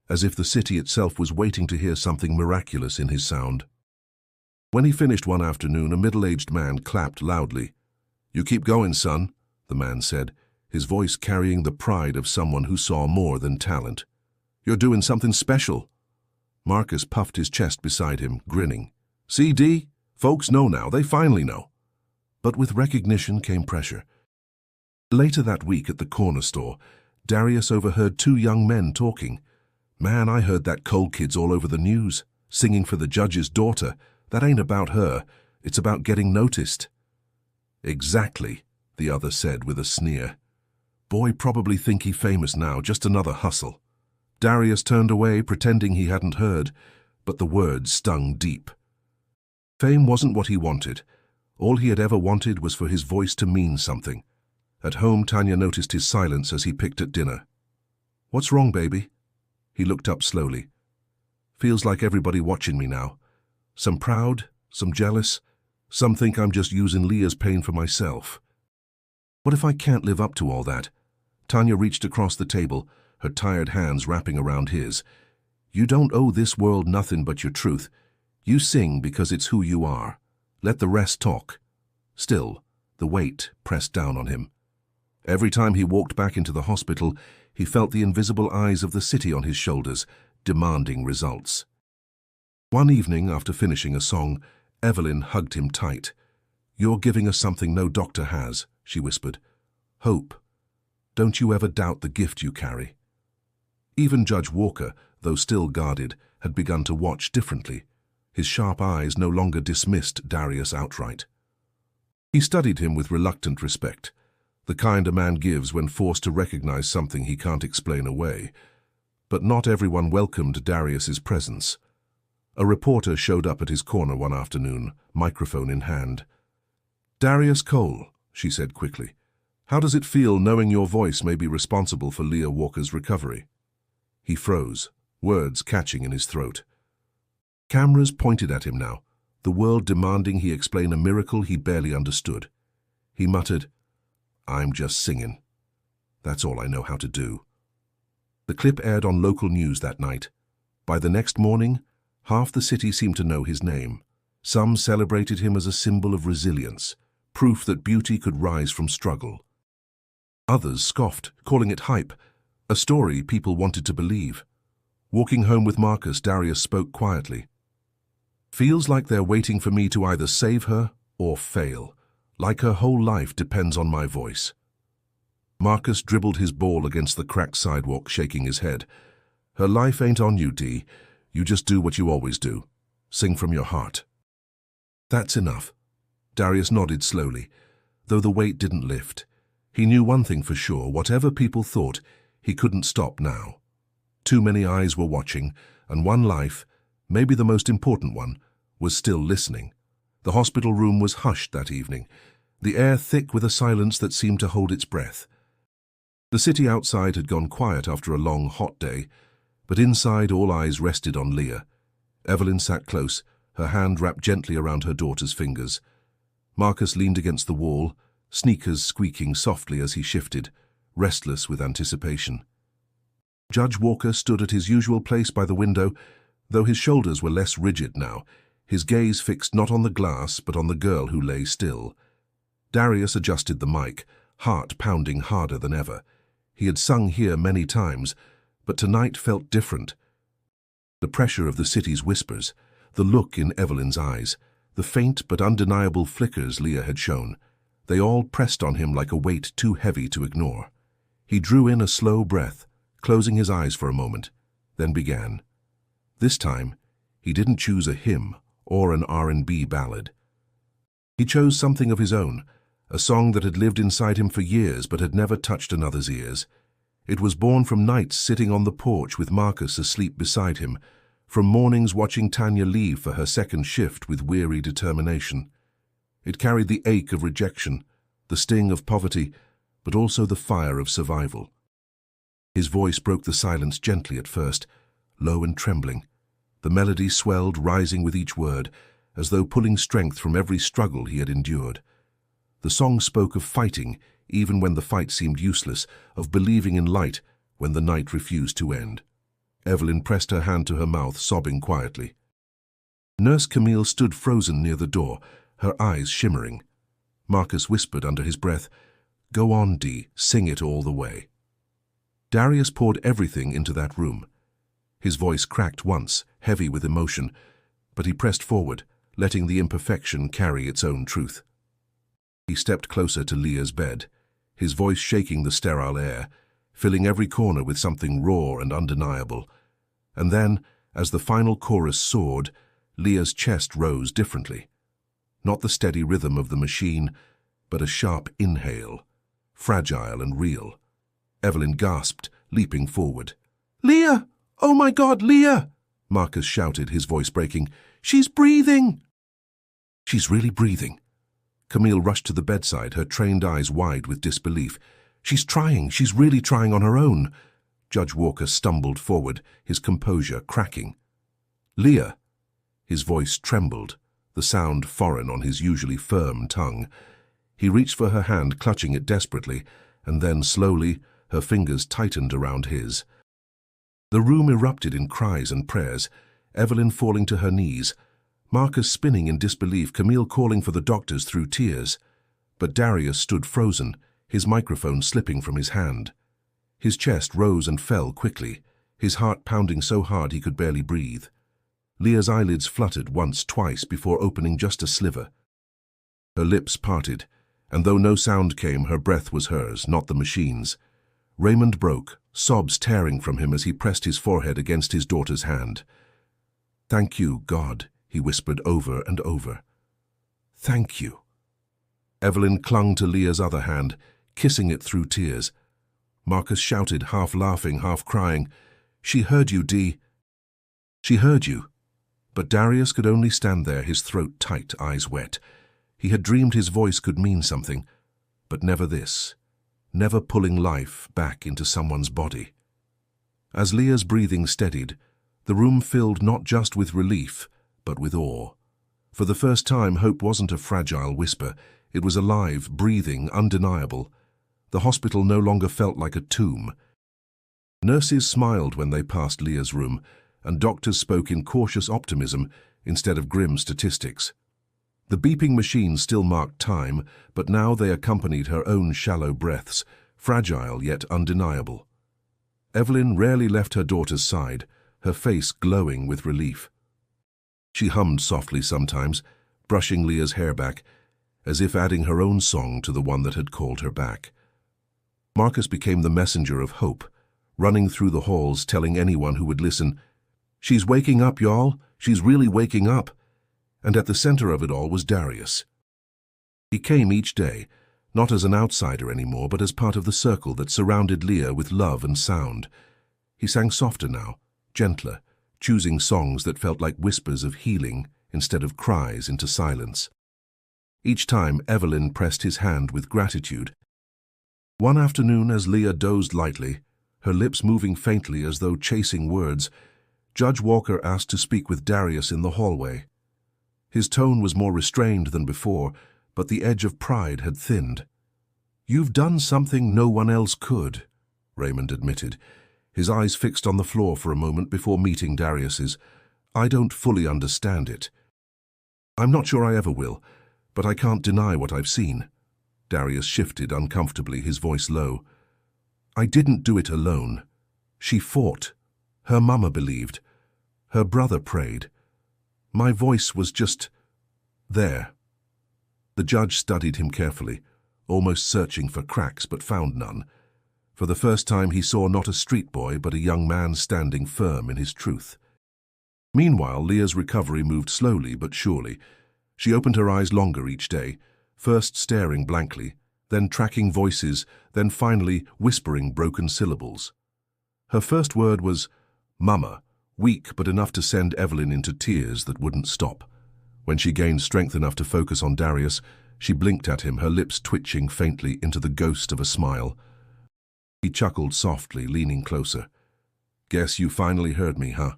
as if the city itself was waiting to hear something miraculous in his sound. When he finished one afternoon, a middle-aged man clapped loudly. "You keep going, son," the man said, his voice carrying the pride of someone who saw more than talent. "You're doing something special." Marcus puffed his chest beside him, grinning. "See, D? Folks know now. They finally know." But with recognition came pressure. Later that week at the corner store, Darius overheard two young men talking. "Man, I heard that Cole kid's all over the news, singing for the judge's daughter. That ain't about her. It's about getting noticed." "Exactly," the other said with a sneer. "Boy probably think he famous now, just another hustle." Darius turned away, pretending he hadn't heard, but the words stung deep. Fame wasn't what he wanted. All he had ever wanted was for his voice to mean something. At home, Tanya noticed his silence as he picked at dinner. "What's wrong, baby?" He looked up slowly. "Feels like everybody watching me now. Some proud, some jealous, some think I'm just using Leah's pain for myself. What if I can't live up to all that?" Tanya reached across the table, her tired hands wrapping around his. "You don't owe this world nothing but your truth. You sing because it's who you are. Let the rest talk." Still, the weight pressed down on him. Every time he walked back into the hospital, he felt the invisible eyes of the city on his shoulders, demanding results. One evening, after finishing a song, Evelyn hugged him tight. "You're giving us something no doctor has," she whispered. "Hope. Don't you ever doubt the gift you carry." Even Judge Walker, though still guarded, had begun to watch differently. His sharp eyes no longer dismissed Darius outright. He studied him with reluctant respect, the kind a man gives when forced to recognize something he can't explain away. But not everyone welcomed Darius's presence. A reporter showed up at his corner one afternoon, microphone in hand. "Darius Cole," she said quickly, "how does it feel knowing your voice may be responsible for Leah Walker's recovery?" He froze, words catching in his throat. Cameras pointed at him now, the world demanding he explain a miracle he barely understood. He muttered, "I'm just singing. That's all I know how to do." The clip aired on local news that night. By the next morning, half the city seemed to know his name. Some celebrated him as a symbol of resilience, proof that beauty could rise from struggle. Others scoffed, calling it hype, a story people wanted to believe. Walking home with Marcus, Darius spoke quietly. "Feels like they're waiting for me to either save her or fail, like her whole life depends on my voice." Marcus dribbled his ball against the cracked sidewalk, shaking his head. "Her life ain't on you, D. You just do what you always do. Sing from your heart." "That's enough." Darius nodded slowly, though the weight didn't lift. He knew one thing for sure, whatever people thought, he couldn't stop now. Too many eyes were watching, and one life, maybe the most important one, was still listening. The hospital room was hushed that evening, the air thick with a silence that seemed to hold its breath. The city outside had gone quiet after a long, hot day, but inside all eyes rested on Leah. Evelyn sat close, her hand wrapped gently around her daughter's fingers. Marcus leaned against the wall, sneakers squeaking softly as he shifted, restless with anticipation. Judge Walker stood at his usual place by the window, though his shoulders were less rigid now. his gaze fixed not on the glass but on the girl who lay still. Darius adjusted the mic, heart pounding harder than ever. He had sung here many times, but tonight felt different. The pressure of the city's whispers, the look in Evelyn's eyes, the faint but undeniable flickers Leah had shown, they all pressed on him like a weight too heavy to ignore. He drew in a slow breath, closing his eyes for a moment, then began. This time, he didn't choose a hymn or an R&B ballad. He chose something of his own, a song that had lived inside him for years but had never touched another's ears. It was born from nights sitting on the porch with Marcus asleep beside him, from mornings watching Tanya leave for her second shift with weary determination. It carried the ache of rejection, the sting of poverty, but also the fire of survival. His voice broke the silence gently at first, low and trembling. The melody swelled, rising with each word, as though pulling strength from every struggle he had endured. The song spoke of fighting, even when the fight seemed useless, of believing in light when the night refused to end. Evelyn pressed her hand to her mouth, sobbing quietly. Nurse Camille stood frozen near the door, her eyes shimmering. Marcus whispered under his breath, "Go on, Dee, sing it all the way." Darius poured everything into that room. His voice cracked once, heavy with emotion, but he pressed forward, letting the imperfection carry its own truth. He stepped closer to Leah's bed, his voice shaking the sterile air, filling every corner with something raw and undeniable. And then, as the final chorus soared, Leah's chest rose differently. Not the steady rhythm of the machine, but a sharp inhale, fragile and real. Evelyn gasped, leaping forward. "Leah! Oh my God, Leah!" Marcus shouted, his voice breaking. "She's breathing!" "She's really breathing." Camille rushed to the bedside, her trained eyes wide with disbelief. She's really trying on her own." Judge Walker stumbled forward, his composure cracking. "Leah!" His voice trembled, the sound foreign on his usually firm tongue. He reached for her hand, clutching it desperately, and then, slowly, her fingers tightened around his. The room erupted in cries and prayers, Evelyn falling to her knees, Marcus spinning in disbelief, Camille calling for the doctors through tears. But Darius stood frozen, his microphone slipping from his hand. His chest rose and fell quickly, his heart pounding so hard he could barely breathe. Leah's eyelids fluttered once, twice, before opening just a sliver. Her lips parted, and though no sound came, her breath was hers, not the machine's. Raymond broke, sobs tearing from him as he pressed his forehead against his daughter's hand. "Thank you, God," he whispered over and over. "Thank you." Evelyn clung to Leah's other hand, kissing it through tears. Marcus shouted, half laughing, half crying, "She heard you, Dee." She heard you. But Darius could only stand there, his throat tight, eyes wet. He had dreamed his voice could mean something, but never this. Never pulling life back into someone's body. As Leah's breathing steadied, the room filled not just with relief, but with awe. For the first time, hope wasn't a fragile whisper. It was alive, breathing, undeniable. The hospital no longer felt like a tomb. Nurses smiled when they passed Leah's room, and doctors spoke in cautious optimism instead of grim statistics. The beeping machines still marked time, but now they accompanied her own shallow breaths, fragile yet undeniable. Evelyn rarely left her daughter's side, her face glowing with relief. She hummed softly sometimes, brushing Leah's hair back, as if adding her own song to the one that had called her back. Marcus became the messenger of hope, running through the halls telling anyone who would listen, "She's waking up, y'all. She's really waking up." And at the center of it all was Darius. He came each day, not as an outsider anymore, but as part of the circle that surrounded Leah with love and sound. He sang softer now, gentler, choosing songs that felt like whispers of healing instead of cries into silence. Each time Evelyn pressed his hand with gratitude. One afternoon, as Leah dozed lightly, her lips moving faintly as though chasing words, Judge Walker asked to speak with Darius in the hallway. His tone was more restrained than before, but the edge of pride had thinned. "You've done something no one else could," Raymond admitted, his eyes fixed on the floor for a moment before meeting Darius's. "I don't fully understand it. I'm not sure I ever will, but I can't deny what I've seen. Darius shifted uncomfortably, his voice low. I didn't do it alone. She fought. Her mama believed. Her brother prayed. My voice was just there. The judge studied him carefully, almost searching for cracks but found none. For the first time he saw not a street boy but a young man standing firm in his truth. Meanwhile, Leah's recovery moved slowly but surely. She opened her eyes longer each day, first staring blankly, then tracking voices, then finally whispering broken syllables. Her first word was, "Mama," weak but enough to send Evelyn into tears that wouldn't stop. When she gained strength enough to focus on Darius, she blinked at him, her lips twitching faintly into the ghost of a smile. He chuckled softly, leaning closer. Guess you finally heard me, huh?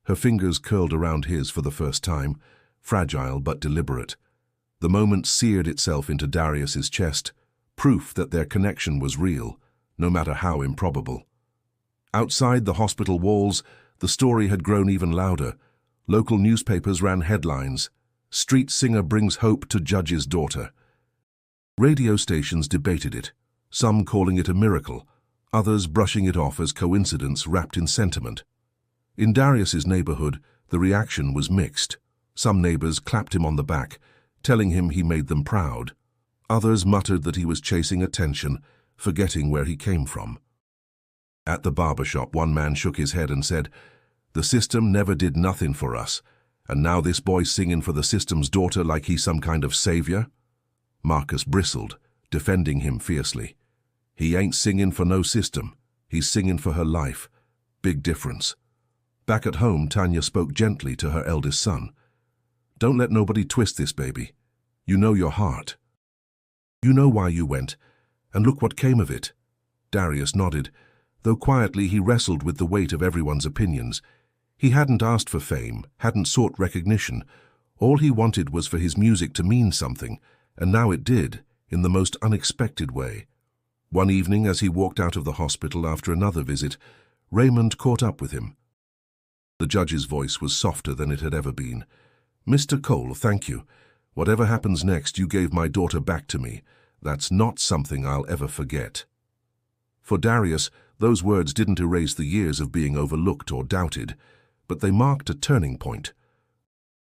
Her fingers curled around his for the first time, fragile but deliberate. The moment seared itself into Darius's chest, proof that their connection was real, no matter how improbable. Outside the hospital walls, the story had grown even louder. Local newspapers ran headlines. Street singer brings hope to judge's daughter. Radio stations debated it, some calling it a miracle, others brushing it off as coincidence wrapped in sentiment. In Darius's neighborhood, the reaction was mixed. Some neighbors clapped him on the back, telling him he made them proud. Others muttered that he was chasing attention, forgetting where he came from. At the barber shop, one man shook his head and said, "The system never did nothing for us, and now this boy's singing for the system's daughter like he's some kind of savior?" Marcus bristled, defending him fiercely. "He ain't singing for no system. He's singing for her life. Big difference." Back at home, Tanya spoke gently to her eldest son. "Don't let nobody twist this, baby. You know your heart. You know why you went, and look what came of it." Darius nodded, though quietly he wrestled with the weight of everyone's opinions. He hadn't asked for fame, hadn't sought recognition. All he wanted was for his music to mean something, and now it did, in the most unexpected way. One evening, as he walked out of the hospital after another visit, Raymond caught up with him. The judge's voice was softer than it had ever been. "Mr. Cole, thank you. Whatever happens next, you gave my daughter back to me. That's not something I'll ever forget." For Darius, those words didn't erase the years of being overlooked or doubted, but they marked a turning point.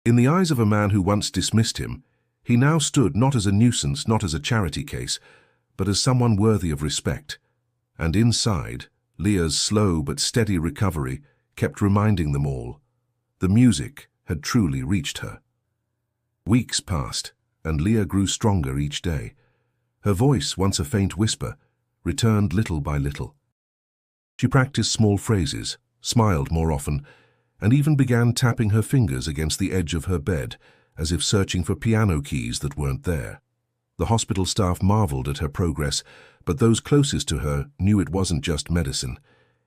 In the eyes of a man who once dismissed him, he now stood not as a nuisance, not as a charity case, but as someone worthy of respect. And inside, Leah's slow but steady recovery kept reminding them all. The music had truly reached her. Weeks passed, and Leah grew stronger each day. Her voice, once a faint whisper, returned little by little. She practiced small phrases, smiled more often, and even began tapping her fingers against the edge of her bed, as if searching for piano keys that weren't there. The hospital staff marveled at her progress, but those closest to her knew it wasn't just medicine.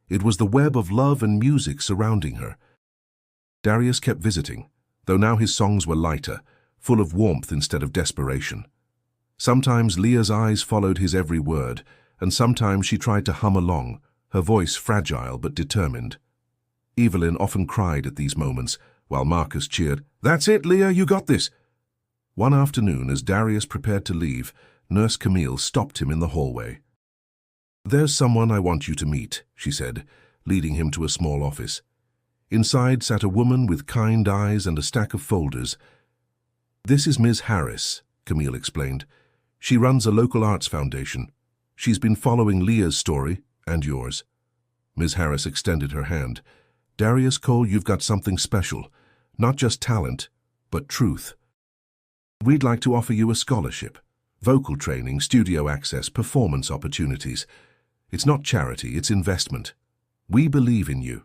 It was the web of love and music surrounding her. Darius kept visiting, though now his songs were lighter, full of warmth instead of desperation. Sometimes Leah's eyes followed his every word, and sometimes she tried to hum along, her voice fragile but determined. Evelyn often cried at these moments, while Marcus cheered, "That's it, Leah, you got this." One afternoon, as Darius prepared to leave, Nurse Camille stopped him in the hallway. "There's someone I want you to meet," she said, leading him to a small office. Inside sat a woman with kind eyes and a stack of folders. "This is Ms. Harris," Camille explained. "She runs a local arts foundation. She's been following Leah's story, and yours." Ms. Harris extended her hand. "Darius Cole, you've got something special. Not just talent, but truth. We'd like to offer you a scholarship. Vocal training, studio access, performance opportunities. It's not charity, it's investment. We believe in you."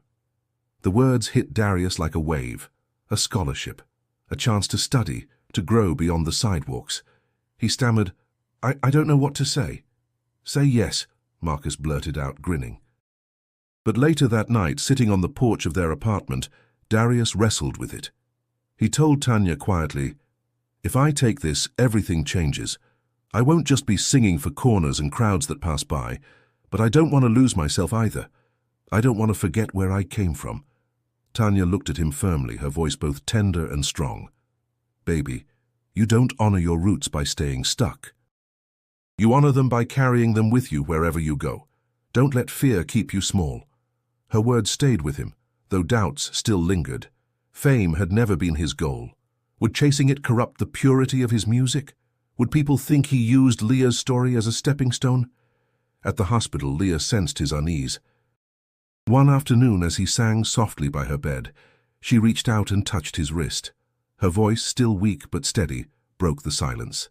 The words hit Darius like a wave. A scholarship. A chance to study, to grow beyond the sidewalks. He stammered, I don't know what to say." "Say yes," Marcus blurted out, grinning. But later that night, sitting on the porch of their apartment, Darius wrestled with it. He told Tanya quietly, "If I take this, everything changes. I won't just be singing for corners and crowds that pass by, but I don't want to lose myself either. I don't want to forget where I came from." Tanya looked at him firmly, her voice both tender and strong. Baby, you don't honor your roots by staying stuck. You honor them by carrying them with you wherever you go. Don't let fear keep you small. Her words stayed with him, though doubts still lingered. Fame had never been his goal. Would chasing it corrupt the purity of his music? Would people think he used Leah's story as a stepping stone? At the hospital, Leah sensed his unease. One afternoon, as he sang softly by her bed, she reached out and touched his wrist. Her voice, still weak but steady, broke the silence.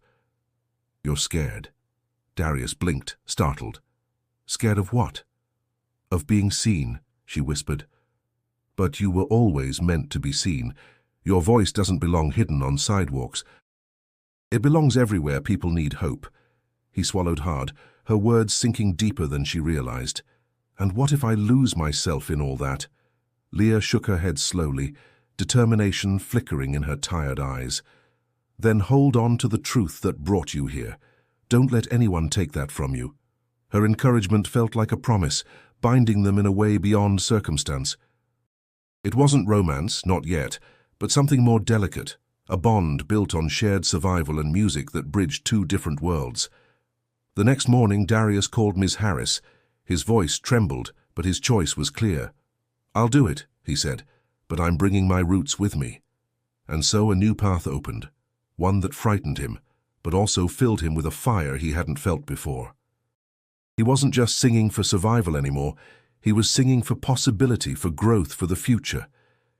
"You're scared." Darius blinked, startled. "Scared of what?" "Of being seen," she whispered. "But you were always meant to be seen. Your voice doesn't belong hidden on sidewalks. It belongs everywhere people need hope." He swallowed hard, her words sinking deeper than she realized. "And what if I lose myself in all that?" Leah shook her head slowly, determination flickering in her tired eyes. "Then hold on to the truth that brought you here. Don't let anyone take that from you." Her encouragement felt like a promise, binding them in a way beyond circumstance. It wasn't romance, not yet, but something more delicate, a bond built on shared survival and music that bridged two different worlds. The next morning, Darius called Ms. Harris. His voice trembled, but his choice was clear. "I'll do it," he said, "but I'm bringing my roots with me." And so a new path opened, one that frightened him, but also filled him with a fire he hadn't felt before. He wasn't just singing for survival anymore, he was singing for possibility, for growth, for the future.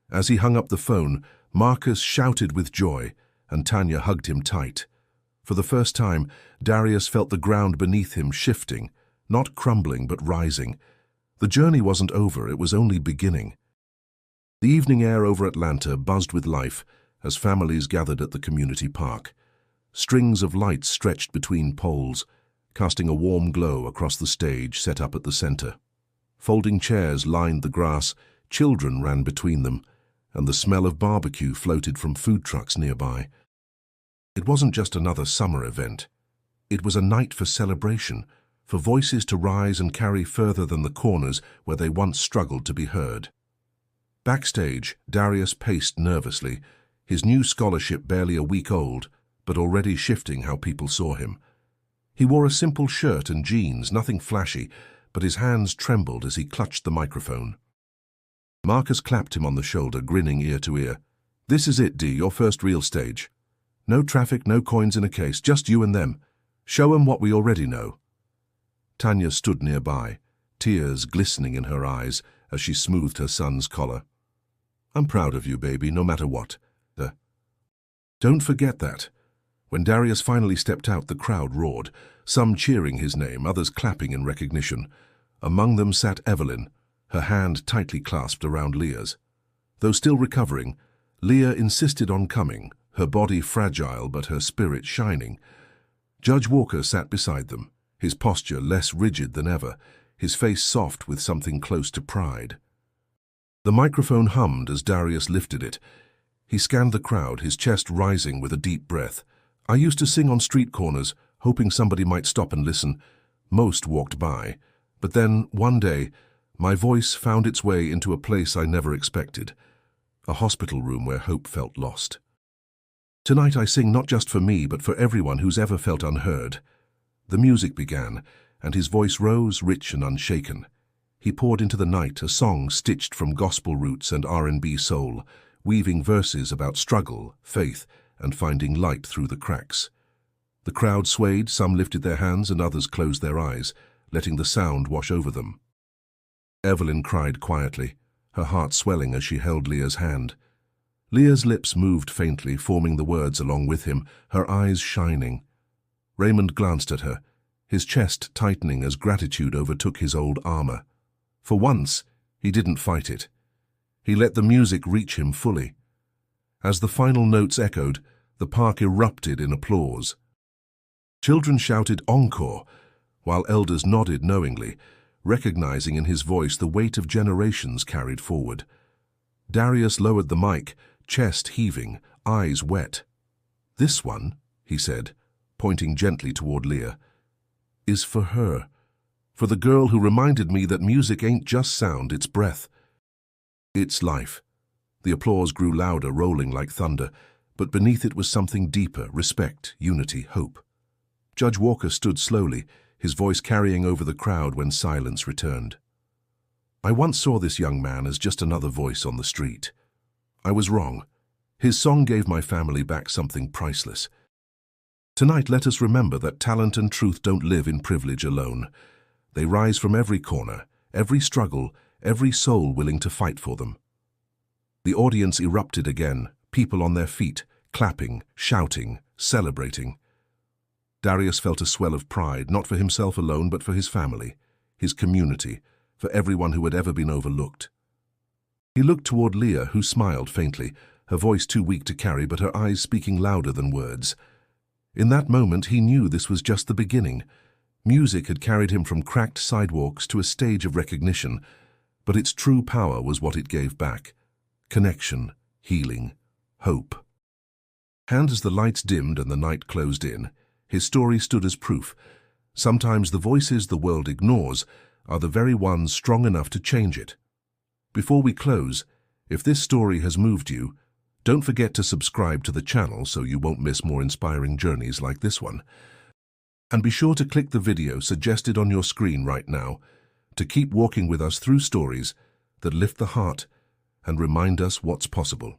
As he hung up the phone, Marcus shouted with joy, and Tanya hugged him tight. For the first time, Darius felt the ground beneath him shifting, not crumbling but rising. The journey wasn't over, it was only beginning. The evening air over Atlanta buzzed with life as families gathered at the community park. Strings of lights stretched between poles, casting a warm glow across the stage set up at the center. Folding chairs lined the grass, children ran between them, and the smell of barbecue floated from food trucks nearby. It wasn't just another summer event. It was a night for celebration, for voices to rise and carry further than the corners where they once struggled to be heard. Backstage, Darius paced nervously, his new scholarship barely a week old, but already shifting how people saw him. He wore a simple shirt and jeans, nothing flashy, but his hands trembled as he clutched the microphone. Marcus clapped him on the shoulder, grinning ear to ear. "This is it, D, your first real stage. No traffic, no coins in a case, just you and them. Show 'em what we already know." Tanya stood nearby, tears glistening in her eyes as she smoothed her son's collar. "I'm proud of you, baby, no matter what. Don't forget that." When Darius finally stepped out, the crowd roared, some cheering his name, others clapping in recognition. Among them sat Evelyn, her hand tightly clasped around Leah's. Though still recovering, Leah insisted on coming, her body fragile but her spirit shining. Judge Walker sat beside them, his posture less rigid than ever, his face soft with something close to pride. The microphone hummed as Darius lifted it. He scanned the crowd, his chest rising with a deep breath. "I used to sing on street corners, hoping somebody might stop and listen. Most walked by. But then, one day, my voice found its way into a place I never expected. A hospital room where hope felt lost. Tonight I sing not just for me, but for everyone who's ever felt unheard." The music began, and his voice rose, rich and unshaken. He poured into the night, a song stitched from gospel roots and R&B soul, weaving verses about struggle, faith, and finding light through the cracks. The crowd swayed, some lifted their hands and others closed their eyes, letting the sound wash over them. Evelyn cried quietly, her heart swelling as she held Leah's hand. Leah's lips moved faintly, forming the words along with him, her eyes shining. Raymond glanced at her, his chest tightening as gratitude overtook his old armor. For once, he didn't fight it. He let the music reach him fully. As the final notes echoed, the park erupted in applause. Children shouted encore, while elders nodded knowingly, recognizing in his voice the weight of generations carried forward. Darius lowered the mic, chest heaving, eyes wet. "This one," he said, pointing gently toward Leah, "is for her, for the girl who reminded me that music ain't just sound, it's breath. It's life." The applause grew louder, rolling like thunder, but beneath it was something deeper: respect, unity, hope. Judge Walker stood slowly, his voice carrying over the crowd when silence returned. I once saw this young man as just another voice on the street. I was wrong. His song gave my family back something priceless. Tonight, let us remember that talent and truth don't live in privilege alone. They rise from every corner, every struggle, every soul willing to fight for them. The audience erupted again, people on their feet, clapping, shouting, celebrating. Darius felt a swell of pride, not for himself alone, but for his family, his community, for everyone who had ever been overlooked. He looked toward Leah, who smiled faintly, her voice too weak to carry, but her eyes speaking louder than words. In that moment, he knew this was just the beginning. Music had carried him from cracked sidewalks to a stage of recognition, but its true power was what it gave back: connection, healing, hope. And as the lights dimmed and the night closed in, his story stood as proof. Sometimes the voices the world ignores are the very ones strong enough to change it. Before we close, if this story has moved you, don't forget to subscribe to the channel so you won't miss more inspiring journeys like this one. And be sure to click the video suggested on your screen right now to keep walking with us through stories that lift the heart and remind us what's possible.